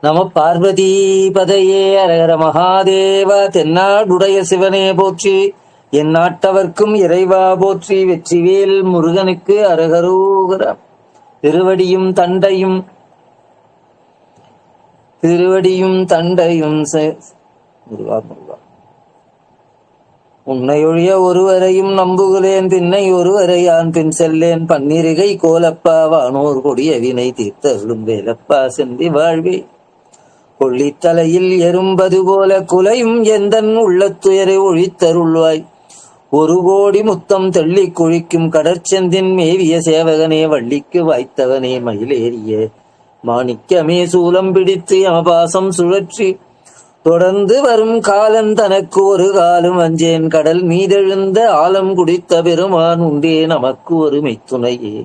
நம பார்வதி பதையே அரகர மகாதேவா. தென்னாடுடைய சிவனே போற்றி, என் நாட்டவர்க்கும் இறைவா போற்றி. வெற்றிவேல் முருகனுக்கு அரகரோகரா. திருவடியும் தண்டையும் முருகா முருகா. உன்னையொழிய ஒருவரையும் நம்புகிறேன், பின்னை ஒருவரை யான் பின் செல்லேன். பன்னிருகை கோலப்பா வானோர் கொடிய வினை தீர்த்தருளும் வேலப்பா செந்தி வாழ்வே. கொள்ளித்தலையில் எறும்பது போல குலையும் எந்தன் உள்ளத்துயரை ஒழித்தருள்வாய். ஒரு கோடி முத்தம் தெள்ளி குழிக்கும் கடற்செந்தின் மேவிய சேவகனே, வள்ளிக்கு வாய்த்தவனே, மயிலேறிய மாணிக்கமே, சூலம் பிடித்து யமபாசம் சுழற்றி தொடர்ந்து வரும் காலன் தனக்கு ஒரு காலம் அஞ்சேன். கடல் மீதெழுந்த ஆலம் குடித்த பெருமான் உண்டே நமக்கு ஒரு மெய்த்துணையே.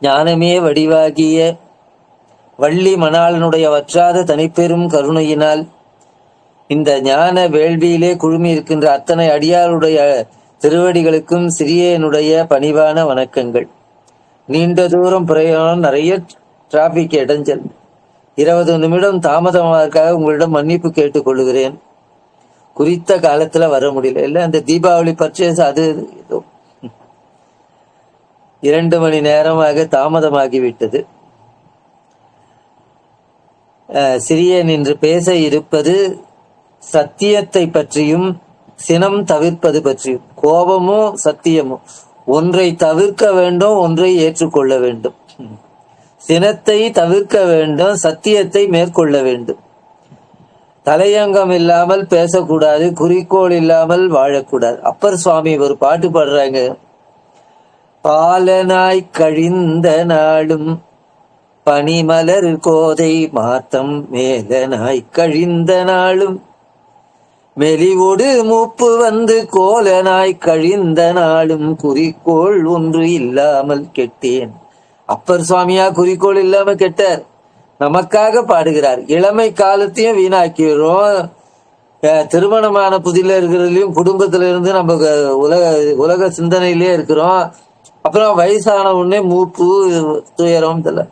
ஞானமே வடிவாகிய வள்ளி மணாளனுடைய வற்றாத தனிப்பெரும் கருணையினால் இந்த ஞான வேள்வியிலே குழுமி இருக்கின்ற அத்தனை அடியாருடைய திருவடிகளுக்கும் சிறியனுடைய பணிவான வணக்கங்கள். நீண்ட தூரம் பிரயாணம், நிறைய டிராபிக் இடைஞ்சல், 20 நிமிடம் தாமதமாவதற்காக உங்களிடம் மன்னிப்பு கேட்டுக்கொள்கிறேன். குறித்த காலத்துல வர முடியல. இல்ல அந்த தீபாவளி பர்ச்சேஸ் அது ஏதோ 2 மணி நேரமாக தாமதமாகிவிட்டது. சிறியன் இன்று பேச இருப்பது சத்தியத்தை பற்றியும் சினம் தவிர்ப்பது பற்றியும். கோபமும் சத்தியமும் ஒன்றை தவிர்க்க வேண்டும், ஒன்றை ஏற்றுக்கொள்ள வேண்டும். சினத்தை தவிர்க்க வேண்டும், சத்தியத்தை மேற்கொள்ள வேண்டும். தலையங்கம் இல்லாமல் பேசக்கூடாது, குறிக்கோள் இல்லாமல் வாழக்கூடாது. அப்பர் சுவாமி ஒரு பாட்டு பாடுறாங்க. பாலனாய் கழிந்த நாளும் பனிமலர் கோதை மாத்தம் மேலனாய் கழிந்த நாளும் மெலிவோடு மூப்பு வந்து கோலனாய் கழிந்த நாளும் குறிக்கோள் ஒன்று இல்லாமல் கெட்டேன். அப்பர் சுவாமியா குறிக்கோள் இல்லாம கெட்டார்? நமக்காக பாடுகிறார். இளமை காலத்தையும் வீணாக்கிறோம். திருமணமான புதில இருக்கிறதுலயும் குடும்பத்துல இருந்து நம்ம உலக சிந்தனையிலே இருக்கிறோம். அப்புறம் வயசான உடனே மூப்பு துயரம் தெரியல.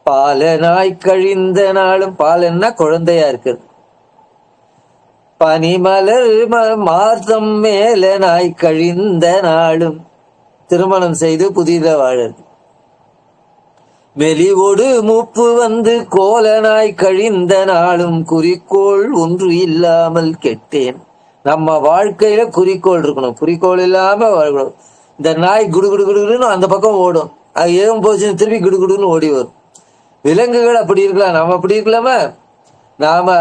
பாலனாய் கழிந்த நாளும், பாலன்னா குழந்தையா இருக்கிறது. பனிமலர் மார்த்தம் மேலனாய் கழிந்த நாளும், திருமணம் செய்து புதித வாழறது. மெலிவோடு மூப்பு வந்து கோலனாய் கழிந்த நாளும் குறிக்கோள் ஒன்று இல்லாமல் கெட்டேன். நம்ம வாழ்க்கையில குறிக்கோள் இருக்கணும். குறிக்கோள் இல்லாம வாழ்க்கணும். இந்த நாய் குடு குடு குடுன்னு அந்த பக்கம் ஓடும், அது ஏன் போச்சுன்னு திருப்பி குடுகுடுன்னு ஓடி வரும். விலங்குகள் அப்படி இருக்கலாம், நாம் அப்படி இருக்கலாமா? நாம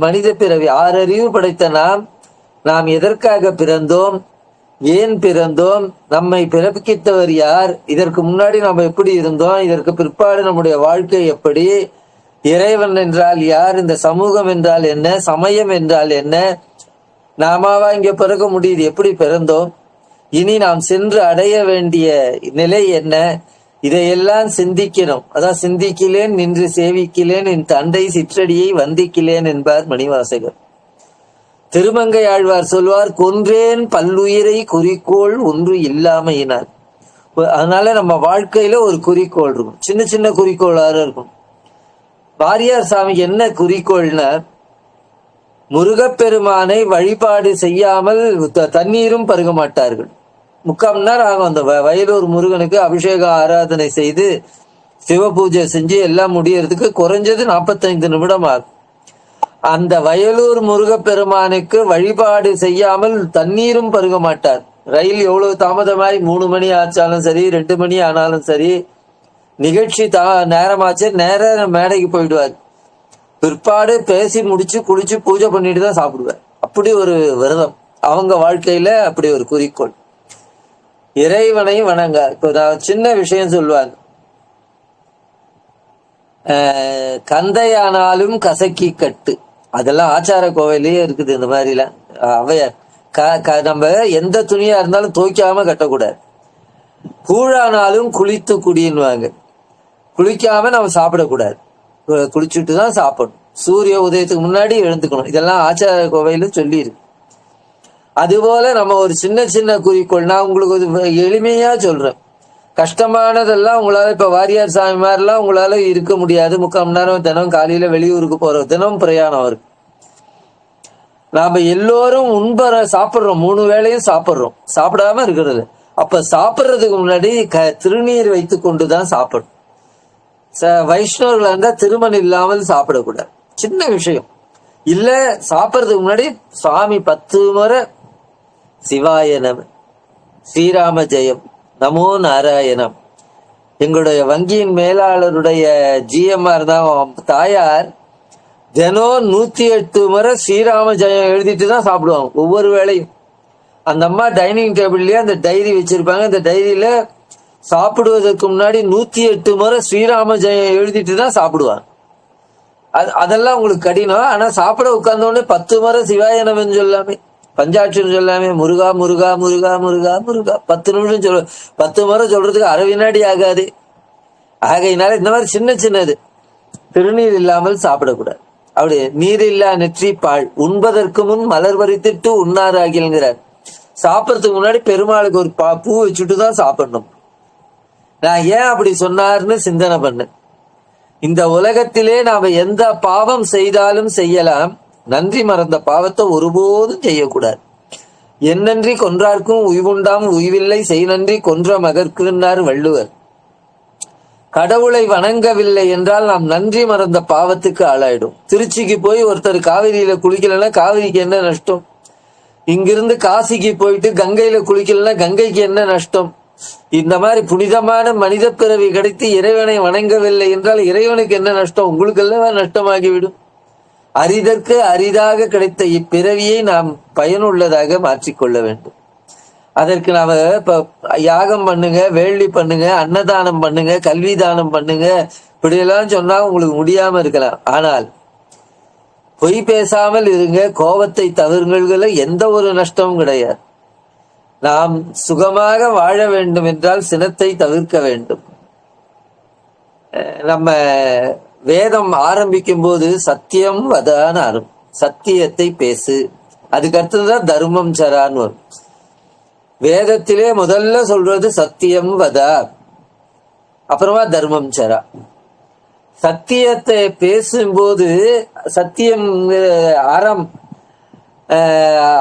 மனித பிறவி 6 அறிவு படைத்த நாம் எதற்காக பிறந்தோம், ஏன் பிறந்தோம், நம்மை பிறப்பித்தவர் யார், இதற்கு முன்னாடி நாம் எப்படி இருந்தோம், இதற்கு பிற்பாடு நம்முடைய வாழ்க்கை எப்படி, இறைவன் என்றால் யார், இந்த சமூகம் என்றால் என்ன, சமயம் என்றால் என்ன, நாமாவா இங்க பிறக்க முடியுது, எப்படி பிறந்தோம், இனி நாம் சென்று அடைய வேண்டிய நிலை என்ன, இதையெல்லாம் சிந்திக்கணும். அதான் சிந்திக்கிலேன் நின்று சேவிக்கிலேன் என் தந்தை சிற்றடியை வந்திக்கிலேன் என்பார் மணிவாசகர். திருமங்கை ஆழ்வார் சொல்வார், கொன்றேன் பல்லுயிரை குறிக்கோள் ஒன்று இல்லாமையினார். அதனால நம்ம வாழ்க்கையில ஒரு குறிக்கோள் இருக்கும். சின்ன சின்ன குறிக்கோளாக இருக்கும். வாரியார் சாமி என்ன குறிக்கோள்னா, முருகப்பெருமானை வழிபாடு செய்யாமல் தண்ணீரும் பருக மாட்டார்கள். 3/4 மணி நேரம் ஆகும் அந்த வயலூர் முருகனுக்கு அபிஷேக ஆராதனை செய்து சிவ பூஜை செஞ்சு எல்லாம் முடியறதுக்கு குறைஞ்சது 45 நிமிடம் ஆகும். அந்த வயலூர் முருகப்பெருமானுக்கு வழிபாடு செய்யாமல் தண்ணீரும் பருக மாட்டார். ரயில் எவ்வளவு தாமதமாய் 3 மணி ஆச்சாலும் சரி, 2 மணி ஆனாலும் சரி, நிகழ்ச்சி நேரமாச்சு நேர மேடைக்கு போயிடுவார். பிற்பாடு பேசி முடிச்சு குளிச்சு பூஜை பண்ணிட்டு தான் சாப்பிடுவார். அப்படி ஒரு விரதம் அவங்க வாழ்க்கையில, அப்படி ஒரு குறிக்கோள். இறைவனை வணங்க. இப்போ நான் சின்ன விஷயம் சொல்லுவாங்க, கந்தையானாலும் கசக்கி கட்டு, அதெல்லாம் ஆச்சார கோவிலே இருக்குது. இந்த மாதிரிலாம் அவையார் நம்ம எந்த துணியா இருந்தாலும் துவைக்காம கட்டக்கூடாது. கூழானாலும் குளித்து குடின்னுவாங்க. குளிக்காம நம்ம சாப்பிடக்கூடாது, குளிச்சுட்டு தான் சாப்பிடணும். சூரிய உதயத்துக்கு முன்னாடி எழுந்துக்கணும். இதெல்லாம் ஆச்சார கோவையில சொல்லி இருக்கு. அதுபோல நம்ம ஒரு சின்ன சின்ன குறிக்கோள், நான் உங்களுக்கு எளிமையா சொல்றேன். கஷ்டமானதெல்லாம் உங்களால, இப்ப வாரியார் சாமி மாதிரிலாம் உங்களால இருக்க முடியாது. 3/4 மணி நேரம் தினம் காலையில வெளியூருக்கு போறோம், தினம் பிரயாணம் இருக்கு. நாம எல்லோரும் சாப்பிடுறோம், 3 வேளையும் சாப்பிடுறோம், சாப்பிடாம இருக்கிறது. அப்ப சாப்பிடுறதுக்கு முன்னாடி திருநீர் வைத்து கொண்டுதான் சாப்பிடணும். வைஷ்ணவர்கள் இருந்தா திருமணம் இல்லாமல் சாப்பிடக்கூடாது, சின்ன விஷயம் இல்ல. சாப்பிடுறதுக்கு முன்னாடி சுவாமி 10 முறை சிவாய நம, ஸ்ரீராம ஜெயம், நமோ நாராயணம். எங்களுடைய வங்கியின் மேலாளருடைய ஜிஎம்ஆர் தான் தாயார், தினம் 108 முறை ஸ்ரீராம ஜெயம் எழுதிட்டு தான் சாப்பிடுவாங்க ஒவ்வொரு வேளையும். அந்த அம்மா டைனிங் டேபிள்லயே அந்த டைரி வச்சிருப்பாங்க. அந்த டைரியில சாப்பிடுவதற்கு முன்னாடி 108 முறை ஸ்ரீராம ஜெயம் எழுதிட்டு தான் சாப்பிடுவாங்க. அதெல்லாம் உங்களுக்கு கடினம். ஆனா சாப்பிட உட்கார்ந்த உடனே 10 முறை சிவாயனவன் சொல்லாமே, பஞ்சாட்சரம் சொல்லாமே, முருகா முருகா முருகா முருகா முருகா 10 நிமிஷம் 10 முறை சொல்றதுக்கு அரை வினாடி ஆகாது. ஆகையினால இந்த மாதிரி சின்ன சின்னது திருநீர் இல்லாமல் சாப்பிடக்கூடாது. அப்படி நீர் இல்லா நெற்றி பால் உண்பதற்கு முன் மலர் பறித்துட்டு உண்ணாறு ஆகியங்கிறார். சாப்பிடறதுக்கு முன்னாடி பெருமாளுக்கு ஒரு பூ வச்சுட்டு தான் சாப்பிடணும். நான் ஏன் அப்படி சொன்னார்னு சிந்தனை பண்ணேன். இந்த உலகத்திலே நாம எந்த பாவம் செய்தாலும் செய்யலாம், நன்றி மறந்த பாவத்தை ஒருபோதும் செய்யக்கூடாது. என்னன்றி கொன்றார்க்கும் உய்வுண்டாம் உய்வில்லை, செய் நன்றி கொன்ற மகர்க்குன்னார் வள்ளுவர். கடவுளை வணங்கவில்லை என்றால் நாம் நன்றி மறந்த பாவத்துக்கு ஆளாயிடும். திருச்சிக்கு போய் ஒருத்தர் காவிரியில குளிக்கலன்னா காவிரிக்கு என்ன நஷ்டம்? இங்கிருந்து காசிக்கு போயிட்டு கங்கையில குளிக்கலன்னா கங்கைக்கு என்ன நஷ்டம்? இந்த மாதிரி புனிதமான மனித பிறவி கிடைத்து இறைவனை வணங்கவில்லை என்றால் இறைவனுக்கு என்ன நஷ்டம்? உங்களுக்கு எல்லாம் நஷ்டமாகிவிடும். அரிதற்கு அரிதாக கிடைத்த இப்பிறவியை நாம் பயனுள்ளதாக மாற்றிக்கொள்ள வேண்டும். அதற்கு நாம இப்ப யாகம் பண்ணுங்க, வேள்வி பண்ணுங்க, அன்னதானம் பண்ணுங்க, கல்வி தானம் பண்ணுங்க, இப்படியெல்லாம் சொன்னா உங்களுக்கு முடியாம இருக்கலாம். ஆனால் பொய் பேசாமல் இருங்க, கோபத்தை தவிர்களை, எந்த ஒரு நஷ்டமும் கிடையாது. நாம் சுகமாக வாழ வேண்டும் என்றால் சினத்தை தவிர்க்க வேண்டும். நம்ம வேதம் ஆரம்பிக்கும் போது சத்தியம் வதான்னு ஆரம்பி, சத்தியத்தை பேசு, அதுக்கு அடுத்ததுதான் தர்மம் சரான்னு வரும். வேதத்திலே முதல்ல சொல்றது சத்தியம் வதா, அப்புறமா தர்மம் சரா. சத்தியத்தை பேசும்போது சத்தியம் அறம்,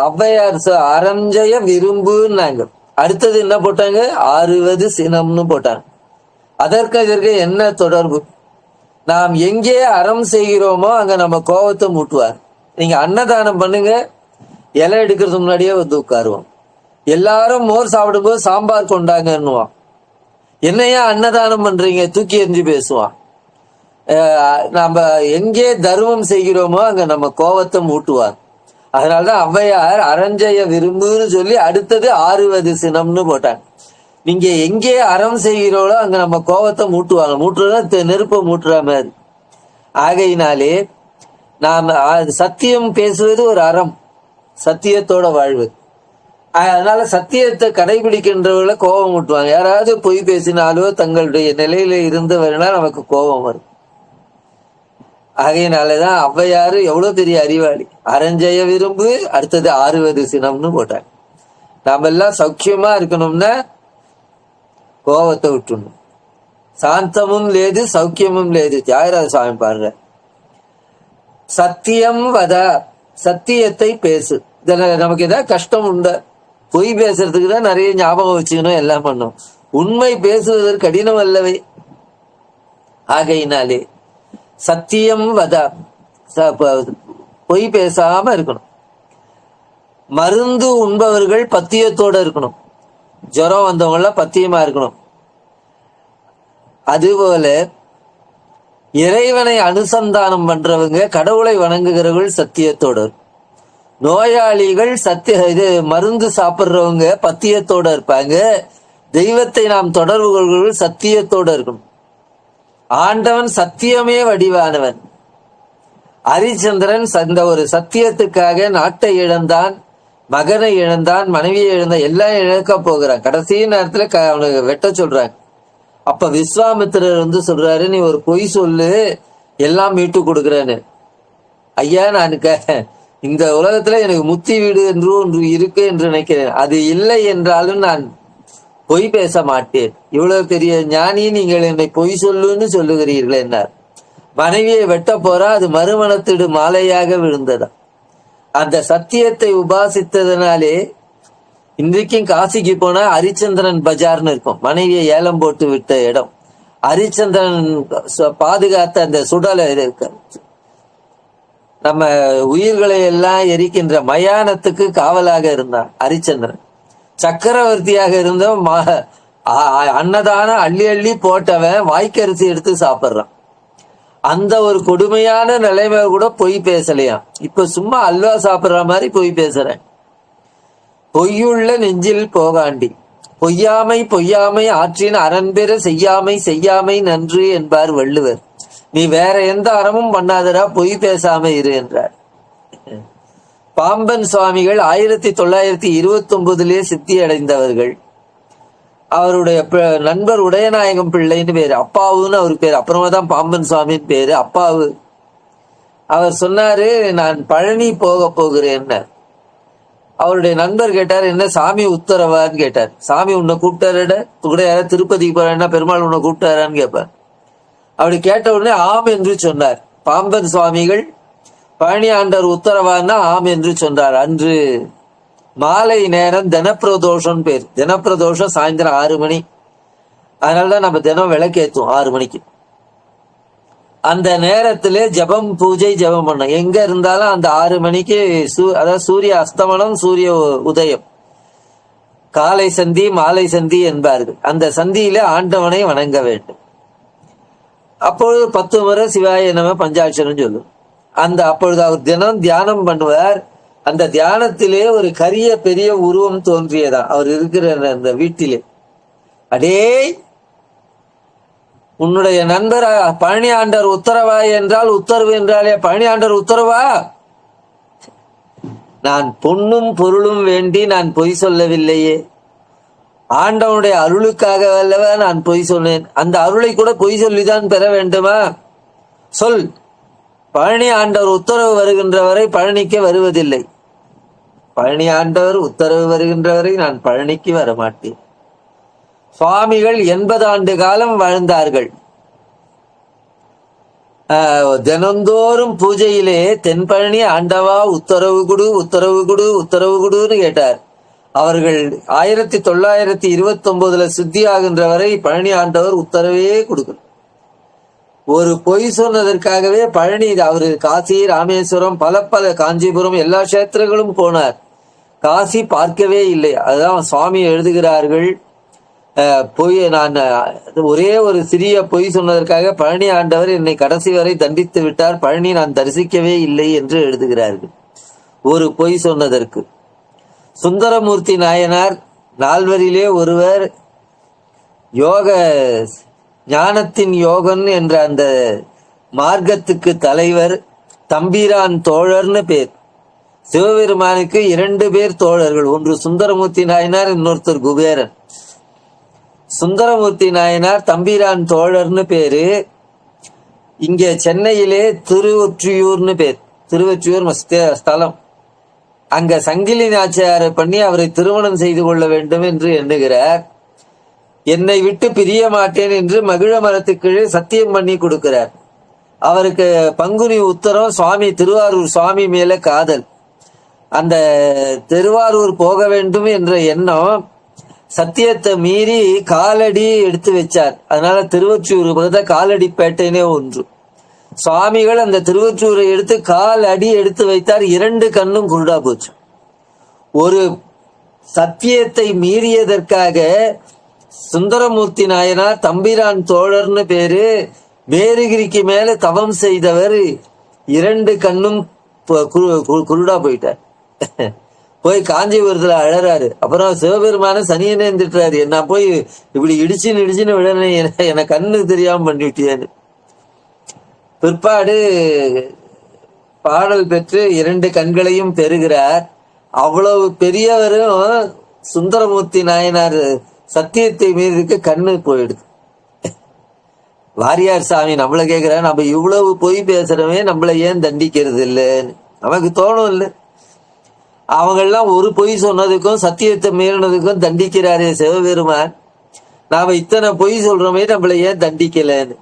ஔவையார் அறஞ்செய விரும்புன்னாங்க. அடுத்தது என்ன போட்டாங்க? 60 சினம்னு போட்டாங்க. அதற்கு என்ன தொடர்பு? நாம் எங்கே அறம் செய்கிறோமோ அங்க நம்ம கோபத்தை மூட்டுவார். நீங்க அன்னதானம் பண்ணுங்க, இலை எடுக்கிறதுக்கு முன்னாடியே வந்து உட்காருவோம். எல்லாரும் மோர் சாப்பிடும்போது சாம்பார் கொண்டாங்கன்னுவான். என்னையா அன்னதானம் பண்றீங்க, தூக்கி எறிஞ்சு பேசுவான். நம்ம எங்கே தர்மம் செய்கிறோமோ அங்க நம்ம கோபத்தை மூட்டுவார். அதனாலதான் ஔவையார் அறஞ்செய விரும்புன்னு சொல்லி அடுத்தது 60 சினம்னு போட்டாங்க. நீங்க எங்கே அறம் செய்கிறோளோ அங்க நம்ம கோபத்தை மூட்டுவாங்க. மூட்டுறதா நெருப்பை மூட்டுற மாதிரி. ஆகையினாலே நாம் சத்தியம் பேசுவது ஒரு அறம், சத்தியத்தோட வாழ்வது. அதனால சத்தியத்தை கடைபிடிக்கின்றவர்களை கோபம் மூட்டுவாங்க. யாராவது பொய் பேசினாலோ தங்களுடைய நிலையில இருந்தவர்களா நமக்கு கோபம் வரும். ஆகையினாலதான் ஔவையாரு எவ்வளவு பெரிய அறிவாளி. அறஞ்செய விரும்பு, அடுத்தது 60 சினம்னு போட்டாங்க. நாம எல்லாம் சௌக்கியமா இருக்கணும்னா கோபத்தை விட்டுணும். சாந்தமும் லேது சௌக்கியமும் லேது, தியாகராஜ சுவாமி பாடுற. சத்தியம் வதா, சத்தியத்தை பேசு. இதுல நமக்கு ஏதாவது கஷ்டம் உண்டா? பொய் பேசுறதுக்கு தான் நிறைய ஞாபகம் வச்சுக்கணும், எல்லாம் பண்ணும். உண்மை பேசுவதற்கு கடினம் அல்லவே. ஆகையினாலே சத்தியம் வதா, பொய் பேசாம இருக்கணும். மருந்து உண்பவர்கள் பத்தியத்தோட இருக்கணும். ஜுரம் வந்தவங்கள பத்தியமா இருக்கணும். அதுபோல இறைவனை அனுசந்தானம் பண்றவங்க, கடவுளை வணங்குகிறவர்கள் சத்தியத்தோட. நோயாளிகள் மருந்து சாப்பிடுறவங்க பத்தியத்தோட இருப்பாங்க. தெய்வத்தை நாம் தொடர்பு கொள்கிறவர்கள் சத்தியத்தோட இருக்கணும். ஆண்டவன் சத்தியமே வடிவானவன். ஹரிச்சந்திரன் இந்த ஒரு சத்தியத்துக்காக நாட்டை இழந்தான், மகனை இழந்தான், மனைவியை இழந்தான், எல்லாம் இழக்க போகிறான். கடைசி நேரத்துல அவனுக்கு வெட்ட சொல்றாங்க. அப்ப விஸ்வாமித்திரர் சொல்றாரு, நீ ஒரு பொய் சொல்லு, எல்லாம் மீட்டு கொடுக்குறேன்னு. ஐயா, நான் இந்த உலகத்துல எனக்கு முத்தி வீடு என்று ஒன்று இருக்கு என்று நினைக்கிறேன். அது இல்லை என்றாலும் நான் பொய் பேச மாட்டேன். இவ்வளவு பெரிய ஞானி, நீங்கள் என்னை பொய் சொல்லுன்னு சொல்லுகிறீர்கள் என்னார். மனைவியை வெட்ட போறா, அது மறுமணத்திடு மாலையாக விழுந்ததா. அந்த சத்தியத்தை உபாசித்ததனாலே இன்றைக்கும் காசிக்கு போனா ஹரிச்சந்திரன் பஜார்னு இருக்கும். மனைவியை ஏலம் போட்டு விட்ட இடம். ஹரிச்சந்திரன் பாதுகாத்த அந்த சுடலை இருக்கு, நம்ம உயிர்களை எல்லாம் எரிக்கின்ற மயானத்துக்கு காவலாக இருந்தான் ஹரிச்சந்திரன். சக்கரவர்த்தியாக இருந்தவன் அன்னதானம் அள்ளி அள்ளி போட்டவன் வாய்க்கரிசி எடுத்து சாப்பிட்றான். அந்த ஒரு கொடுமையான நிலைமை கூட பொய் பேசலையாம். இப்ப சும்மா அல்வா சாப்பிடுற மாதிரி பொய் பேசுறேன். பொய்யுள்ள நெஞ்சில் போகாண்டி பொய்யாமை பொய்யாமை ஆற்றின் அரண்பெற செய்யாமை செய்யாமை நன்று என்பார் வள்ளுவர். நீ வேற எந்த அறமும் பண்ணாதடா, பொய் பேசாம இரு என்றார். பாம்பன் சுவாமிகள் 1929 சித்தி அடைந்தவர்கள். அவருடைய நண்பர் உடையநாயகம் பிள்ளைன்னு பேரு, அப்பாவுன்னு அவர் பேரு. அப்புறமா தான் பாம்பன் சுவாமின்னு பேரு, அப்பாவு. அவர் சொன்னாரு, நான் பழனி போக போகிறேன். அவருடைய நண்பர் கேட்டார், என்ன சாமி உத்தரவான்னு கேட்டார். சாமி உன்னை கூப்பிட்டாரு கூட, யாராவது திருப்பதிக்கு போறேன்னா பெருமாள் உன்னை கூப்பிட்டாரான்னு கேட்பார். அப்படி கேட்ட உடனே ஆம் என்று சொன்னார். பாம்பன் சுவாமிகள் பழனி ஆண்டவர் உத்தரவான்னா ஆம் என்று சொன்னார். அன்று மாலை நேரம் தினப்பிரதோஷம் பேர். தினப்பிரதோஷம் சாயந்தரம் 6 மணி. அதனாலதான் நம்ம தினம் விளக்கேற்றுவோம் 6 மணிக்கு. அந்த நேரத்திலே ஜபம் பூஜை ஜபம் பண்ண எங்க இருந்தாலும் அந்த 6 மணிக்கு அதாவது சூரிய அஸ்தமனம் சூரிய உதயம், காலை சந்தி மாலை சந்தி என்பார்கள். அந்த சந்தியில ஆண்டவனை வணங்க வேண்டும். அப்பொழுது 10 முறை சிவாய நம பஞ்சாட்சரம் சொல்லும். அப்பொழுது அவர் தினம் தியானம் பண்ணுவார். அந்த தியானத்திலே ஒரு கரிய பெரிய உருவம் தோன்றியதா அவர் இருக்கிற அந்த வீட்டிலே. அடே, உன்னுடைய நண்பர் பழனி ஆண்டவர் உத்தரவா என்றால் உத்தரவு என்றாலே பழனி ஆண்டவர் உத்தரவா? நான் பொன்னும் பொருளும் வேண்டி நான் பொய் சொல்லவில்லையே, ஆண்டவனுடைய அருளுக்காக அல்லவா நான் பொய் சொன்னேன். அந்த அருளை கூட பொய் சொல்லிதான் பெற வேண்டுமா? சொல். பழனி ஆண்டவர் உத்தரவு வருகின்ற வரை பழனிக்கு வருவதில்லை. பழனி ஆண்டவர் உத்தரவு வருகின்ற வரை நான் பழனிக்கு வரமாட்டேன். சுவாமிகள் 80 ஆண்டு காலம் வாழ்ந்தார்கள். தினந்தோறும் பூஜையிலே தென்பழனி ஆண்டவா உத்தரவு குடு உத்தரவு குடு உத்தரவு குடுன்னு கேட்டார். அவர்கள் 1929 சித்தி ஆகின்ற வரை பழனி ஆண்டவர் உத்தரவே கொடுக்கணும். ஒரு பொய் சொன்னதற்காகவே பழனி, அவரு காசி ராமேஸ்வரம் பல காஞ்சிபுரம் எல்லா கஷேத்திரங்களும் போனார். காசி பார்க்கவே இல்லை. அதுதான் சுவாமி எழுதுகிறார்கள், நான் ஒரே ஒரு சிறிய பொய் சொன்னதற்காக பழனி ஆண்டவர் என்னை கடைசி வரை தண்டித்து விட்டார், பழனி நான் தரிசிக்கவே இல்லை என்று எழுதுகிறார்கள். ஒரு பொய் சொன்னதற்கு. சுந்தரமூர்த்தி நாயனார் 4வரிலே ஒருவர், யோக ஞானத்தின் யோகன் என்ற அந்த மார்க்கத்துக்கு தலைவர், தம்பிரான் தோழர்னு பேர். சிவபெருமானுக்கு 2 பேர் தோழர்கள், ஒன்று சுந்தரமூர்த்தி நாயனார், இன்னொருத்தர் குபேரன். சுந்தரமூர்த்தி நாயனார் தம்பிரான் தோழர்னு பேரு. இங்க சென்னையிலே திருவொற்றியூர்னு பேர். திருவொற்றியூர் ஸ்தலம். அங்க சங்கிலி நாச்சியாரை பண்ணி அவரை திருமணம் செய்து கொள்ள வேண்டும் என்று எண்ணுகிறார். என்னை விட்டு பிரிய மாட்டேன் என்று மகிழ மரத்துக்கு சத்தியம் பண்ணி கொடுக்கிறார். அவருக்கு பங்குனி உத்தரம் சுவாமி திருவாரூர் சுவாமி மேல காதல். அந்த திருவாரூர் போக வேண்டும் என்ற எண்ணம் சத்தியத்தை மீறி காலடி எடுத்து வச்சார். அதனால திருவொற்றியூர் காலடிப்பேட்டைனே ஒன்று. சுவாமிகள் அந்த திருவொற்றியூரை எடுத்து கால் அடி எடுத்து வைத்தார். 2 கண்ணும் குருடா போச்சு. ஒரு சத்தியத்தை மீறியதற்காக சுந்தரமூர்த்தி நாயனார் தம்பிரான் தோழர்னு பேரு, மேருகிரிக்கு மேல தவம் செய்தவர், 2 கண்ணும் குருடா போயிட்டார். போய் காஞ்சிபுரத்துல அழறாரு. அப்புறம் சிவபெருமான சனியனே திட்டுறாரு, என்ன போய் இப்படி இடிச்சுன்னு விடனே என கண்ணு தெரியாம பண்ணிவிட்டியான்னு. பிற்பாடு பாடல் பெற்று 2 கண்களையும் பெறுகிறார். அவ்வளவு பெரியவரும் சுந்தரமூர்த்தி நாயனார் சத்தியத்தை மீறதுக்கு கண்ணு போயிடுது. வாரியார் சாமி நம்மள கேக்குற, நம்ம இவ்வளவு பொய் பேசுறவே நம்மள ஏன் தண்டிக்கிறது இல்லைன்னு நமக்கு தோணும் இல்லை. அவங்கெல்லாம் ஒரு பொய் சொன்னதுக்கும் சத்தியத்தை மீறினதுக்கும் தண்டிக்கிறாரே சிவபெருமான், நாம இத்தனை பொய் சொல்றோமே நம்மள ஏன் தண்டிக்கலன்னு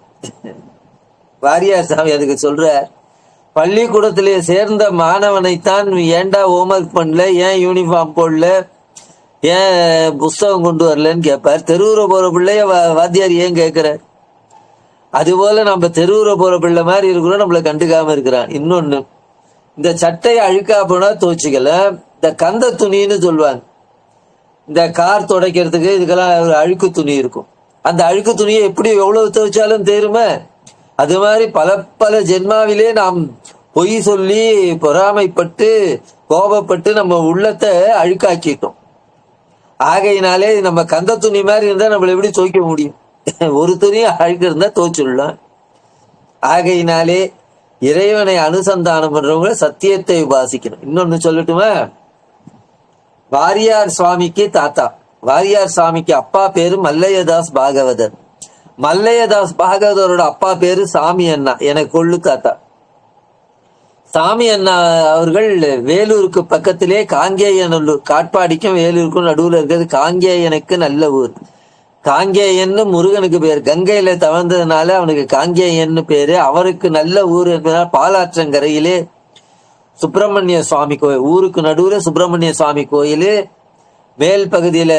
வாரியார் சாமி அதுக்கு சொல்ற. பள்ளிக்கூடத்திலே சேர்ந்த மாணவனைத்தான் ஏன்டா ஹோம்ஒர்க் பண்ணல, ஏன் யூனிஃபார்ம் போடல, ஏன் புஸ்தகம் கொண்டு வரலன்னு கேட்பார். தெருவுற போற பிள்ளைய வாத்தியார் ஏன் கேட்கிறார்? அதுபோல நம்ம தெருவுற போற பிள்ளை மாதிரி இருக்கிறோம், நம்மள கண்டுக்காம இருக்கிறான். இன்னொன்னு, இந்த சட்டையை அழுக்கா போனா துவச்சிக்கல, இந்த கந்த துணின்னு சொல்லுவாங்க, இந்த கார் துடைக்கிறதுக்கு இதுக்கெல்லாம் ஒரு அழுக்கு துணி இருக்கும். அந்த அழுக்கு துணியை எப்படி எவ்வளவு துவைச்சாலும் தேருமே. அது மாதிரி பல பல ஜென்மாவிலே நாம் பொய் சொல்லி பொறாமைப்பட்டு கோபப்பட்டு நம்ம உள்ளத்தை அழுக்காக்கிட்டோம். ஆகையினாலே நம்ம கந்த துணி மாதிரி இருந்தா நம்மள எப்படி துவைக்க முடியும்? ஒரு துணி அழுக்கு இருந்தா துவைச்சுடலாம். ஆகையினாலே இறைவனை அனுசந்தானம் பண்றவங்க சத்தியத்தை உபாசிக்கணும். இன்னொன்னு சொல்லட்டுமா? வாரியார் சுவாமிக்கு தாத்தா, வாரியார் சுவாமிக்கு அப்பா பேரு மல்லையதாஸ் பாகவதர். மல்லையதாஸ் பாகவதரோட அப்பா பேரு சாமி அண்ணா, எனக்கு கொள்ளு தாத்தா. சாமி அண்ணா அவர்கள் வேலூருக்கு பக்கத்திலே காங்கேயநல்லூர், காட்பாடிக்கும் வேலூருக்கும் நடுவில் இருக்கிறது காங்கேயனுக்கு நல்ல ஊர். காங்கேயன்னு முருகனுக்கு பேர், கங்கையில தவழ்ந்ததுனால அவனுக்கு காங்கேயன்னு பேரு. அவருக்கு நல்ல ஊர் என்பதனால் பாலாற்றங்கரையிலே சுப்பிரமணிய சுவாமி கோயில், ஊருக்கு நடுவுல சுப்பிரமணிய சுவாமி கோயில், மேல் பகுதியில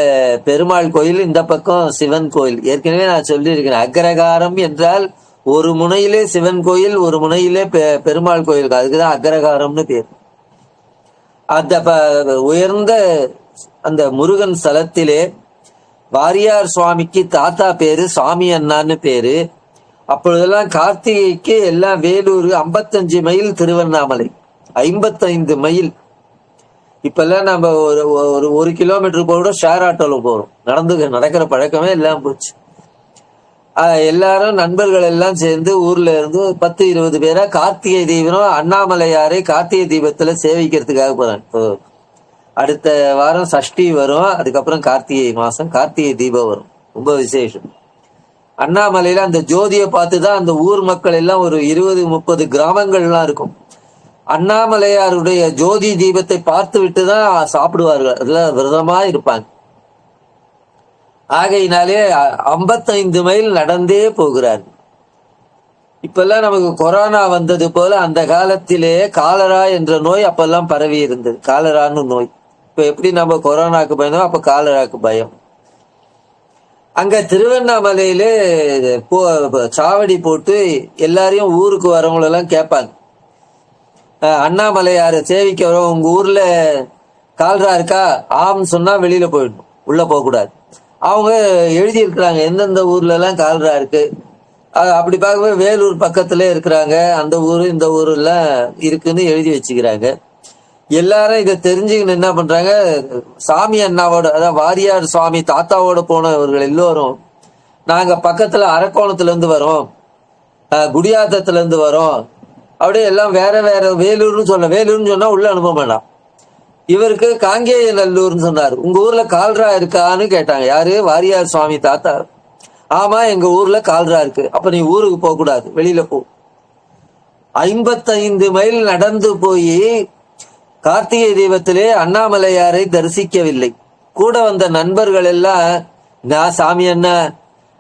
பெருமாள் கோயில், இந்த பக்கம் சிவன் கோயில். ஏற்கனவே நான் சொல்லியிருக்கிறேன், அக்ரகாரம் என்றால் ஒரு முனையிலே சிவன் கோயில், ஒரு முனையிலே பெருமாள் கோயில், அதுக்குதான் அக்ரகாரம்னு பேர். அந்த உயர்ந்த அந்த முருகன் ஸ்தலத்திலே வாரியார் சுவாமிக்கு தாத்தா பேரு சாமி அண்ணான்னு பேரு. அப்பொழுதெல்லாம் கார்த்திகைக்கு எல்லாம் வேலூர் 55 மைல், திருவண்ணாமலை 55 மைல். இப்பெல்லாம் நம்ம ஒரு கிலோமீட்டர் போக ஷேர் ஆட்டோல போறோம், நடக்கிற பழக்கமே எல்லாம் போச்சு. எல்லாரும் நண்பர்கள் எல்லாம் சேர்ந்து ஊர்ல இருந்து 10-20 பேரா கார்த்திகை தீபம் அண்ணாமலையாரை கார்த்திகை தீபத்துல சேவிக்கிறதுக்காக போறாங்க. அடுத்த வாரம் சஷ்டி வரும், அதுக்கப்புறம் கார்த்திகை மாசம் கார்த்திகை தீபம் வரும், ரொம்ப விசேஷம். அண்ணாமலையில அந்த ஜோதியை பார்த்துதான் அந்த ஊர் மக்கள் எல்லாம், ஒரு 20-30 கிராமங்கள்லாம் இருக்கும், அண்ணாமலையாருடைய ஜோதி தீபத்தை பார்த்து விட்டுதான் சாப்பிடுவார்கள், அதுல விரதமா இருப்பாங்க. ஆகையினாலே 55 மைல் நடந்தே போகிறார். இப்பெல்லாம் நமக்கு கொரோனா வந்தது போல அந்த காலத்திலே காலரா என்ற நோய் அப்பெல்லாம் பரவி இருந்தது, காலரான்னு நோய். இப்ப எப்படி நம்ம கொரோனாக்கு பயந்தோம், அப்ப காலராக்கு பயம். அங்க திருவண்ணாமலையிலே சாவடி போட்டு எல்லாரையும் ஊருக்கு வரவங்களெல்லாம் கேட்பாங்க, அண்ணாமலையார சேவிக்க வரோம், உங்க ஊர்ல கால்ரா இருக்கா? ஆம் சொன்னா வெளியில போயிடணும், உள்ள போக கூடாது. அவங்க எழுதி இருக்கிறாங்க எந்தெந்த ஊர்ல எல்லாம் கால்ரா இருக்கு. அப்படி பார்க்கும்போது வேலூர் பக்கத்துல இருக்கிறாங்க, அந்த ஊரு இந்த ஊரு எல்லாம் இருக்குன்னு எழுதி வச்சுக்கிறாங்க. எல்லாரும் இதை தெரிஞ்சுக்கணும் என்ன பண்றாங்க, சாமி அண்ணாவோட, அதாவது வாரியார் சுவாமி தாத்தாவோட போனவர்கள் எல்லோரும், நாங்க பக்கத்துல அரக்கோணத்துல இருந்து வரோம், குடியாத்தத்துல இருந்து வரோம், அப்படியே எல்லாம் வேற வேற வேலூர்னு சொல்ல, வேலூர்னு சொன்னா உள்ள அனுப்ப வேண்டாம். இவருக்கு காங்கேய நல்லூர்னு சொன்னாரு. உங்க ஊர்ல கால்ரா இருக்கான்னு கேட்டாங்க. யாரு? வாரியார் சுவாமி தாத்தா. ஆமா, எங்க ஊர்ல கால்ரா இருக்கு. அப்ப நீ ஊருக்கு போக கூடாது, வெளியில போ. 55 மைல் நடந்து போய் கார்த்திகை தீபத்திலே அண்ணாமலையாரை தரிசிக்கவில்லை. கூட வந்த நண்பர்கள் எல்லாம், நான் சாமி அண்ணா,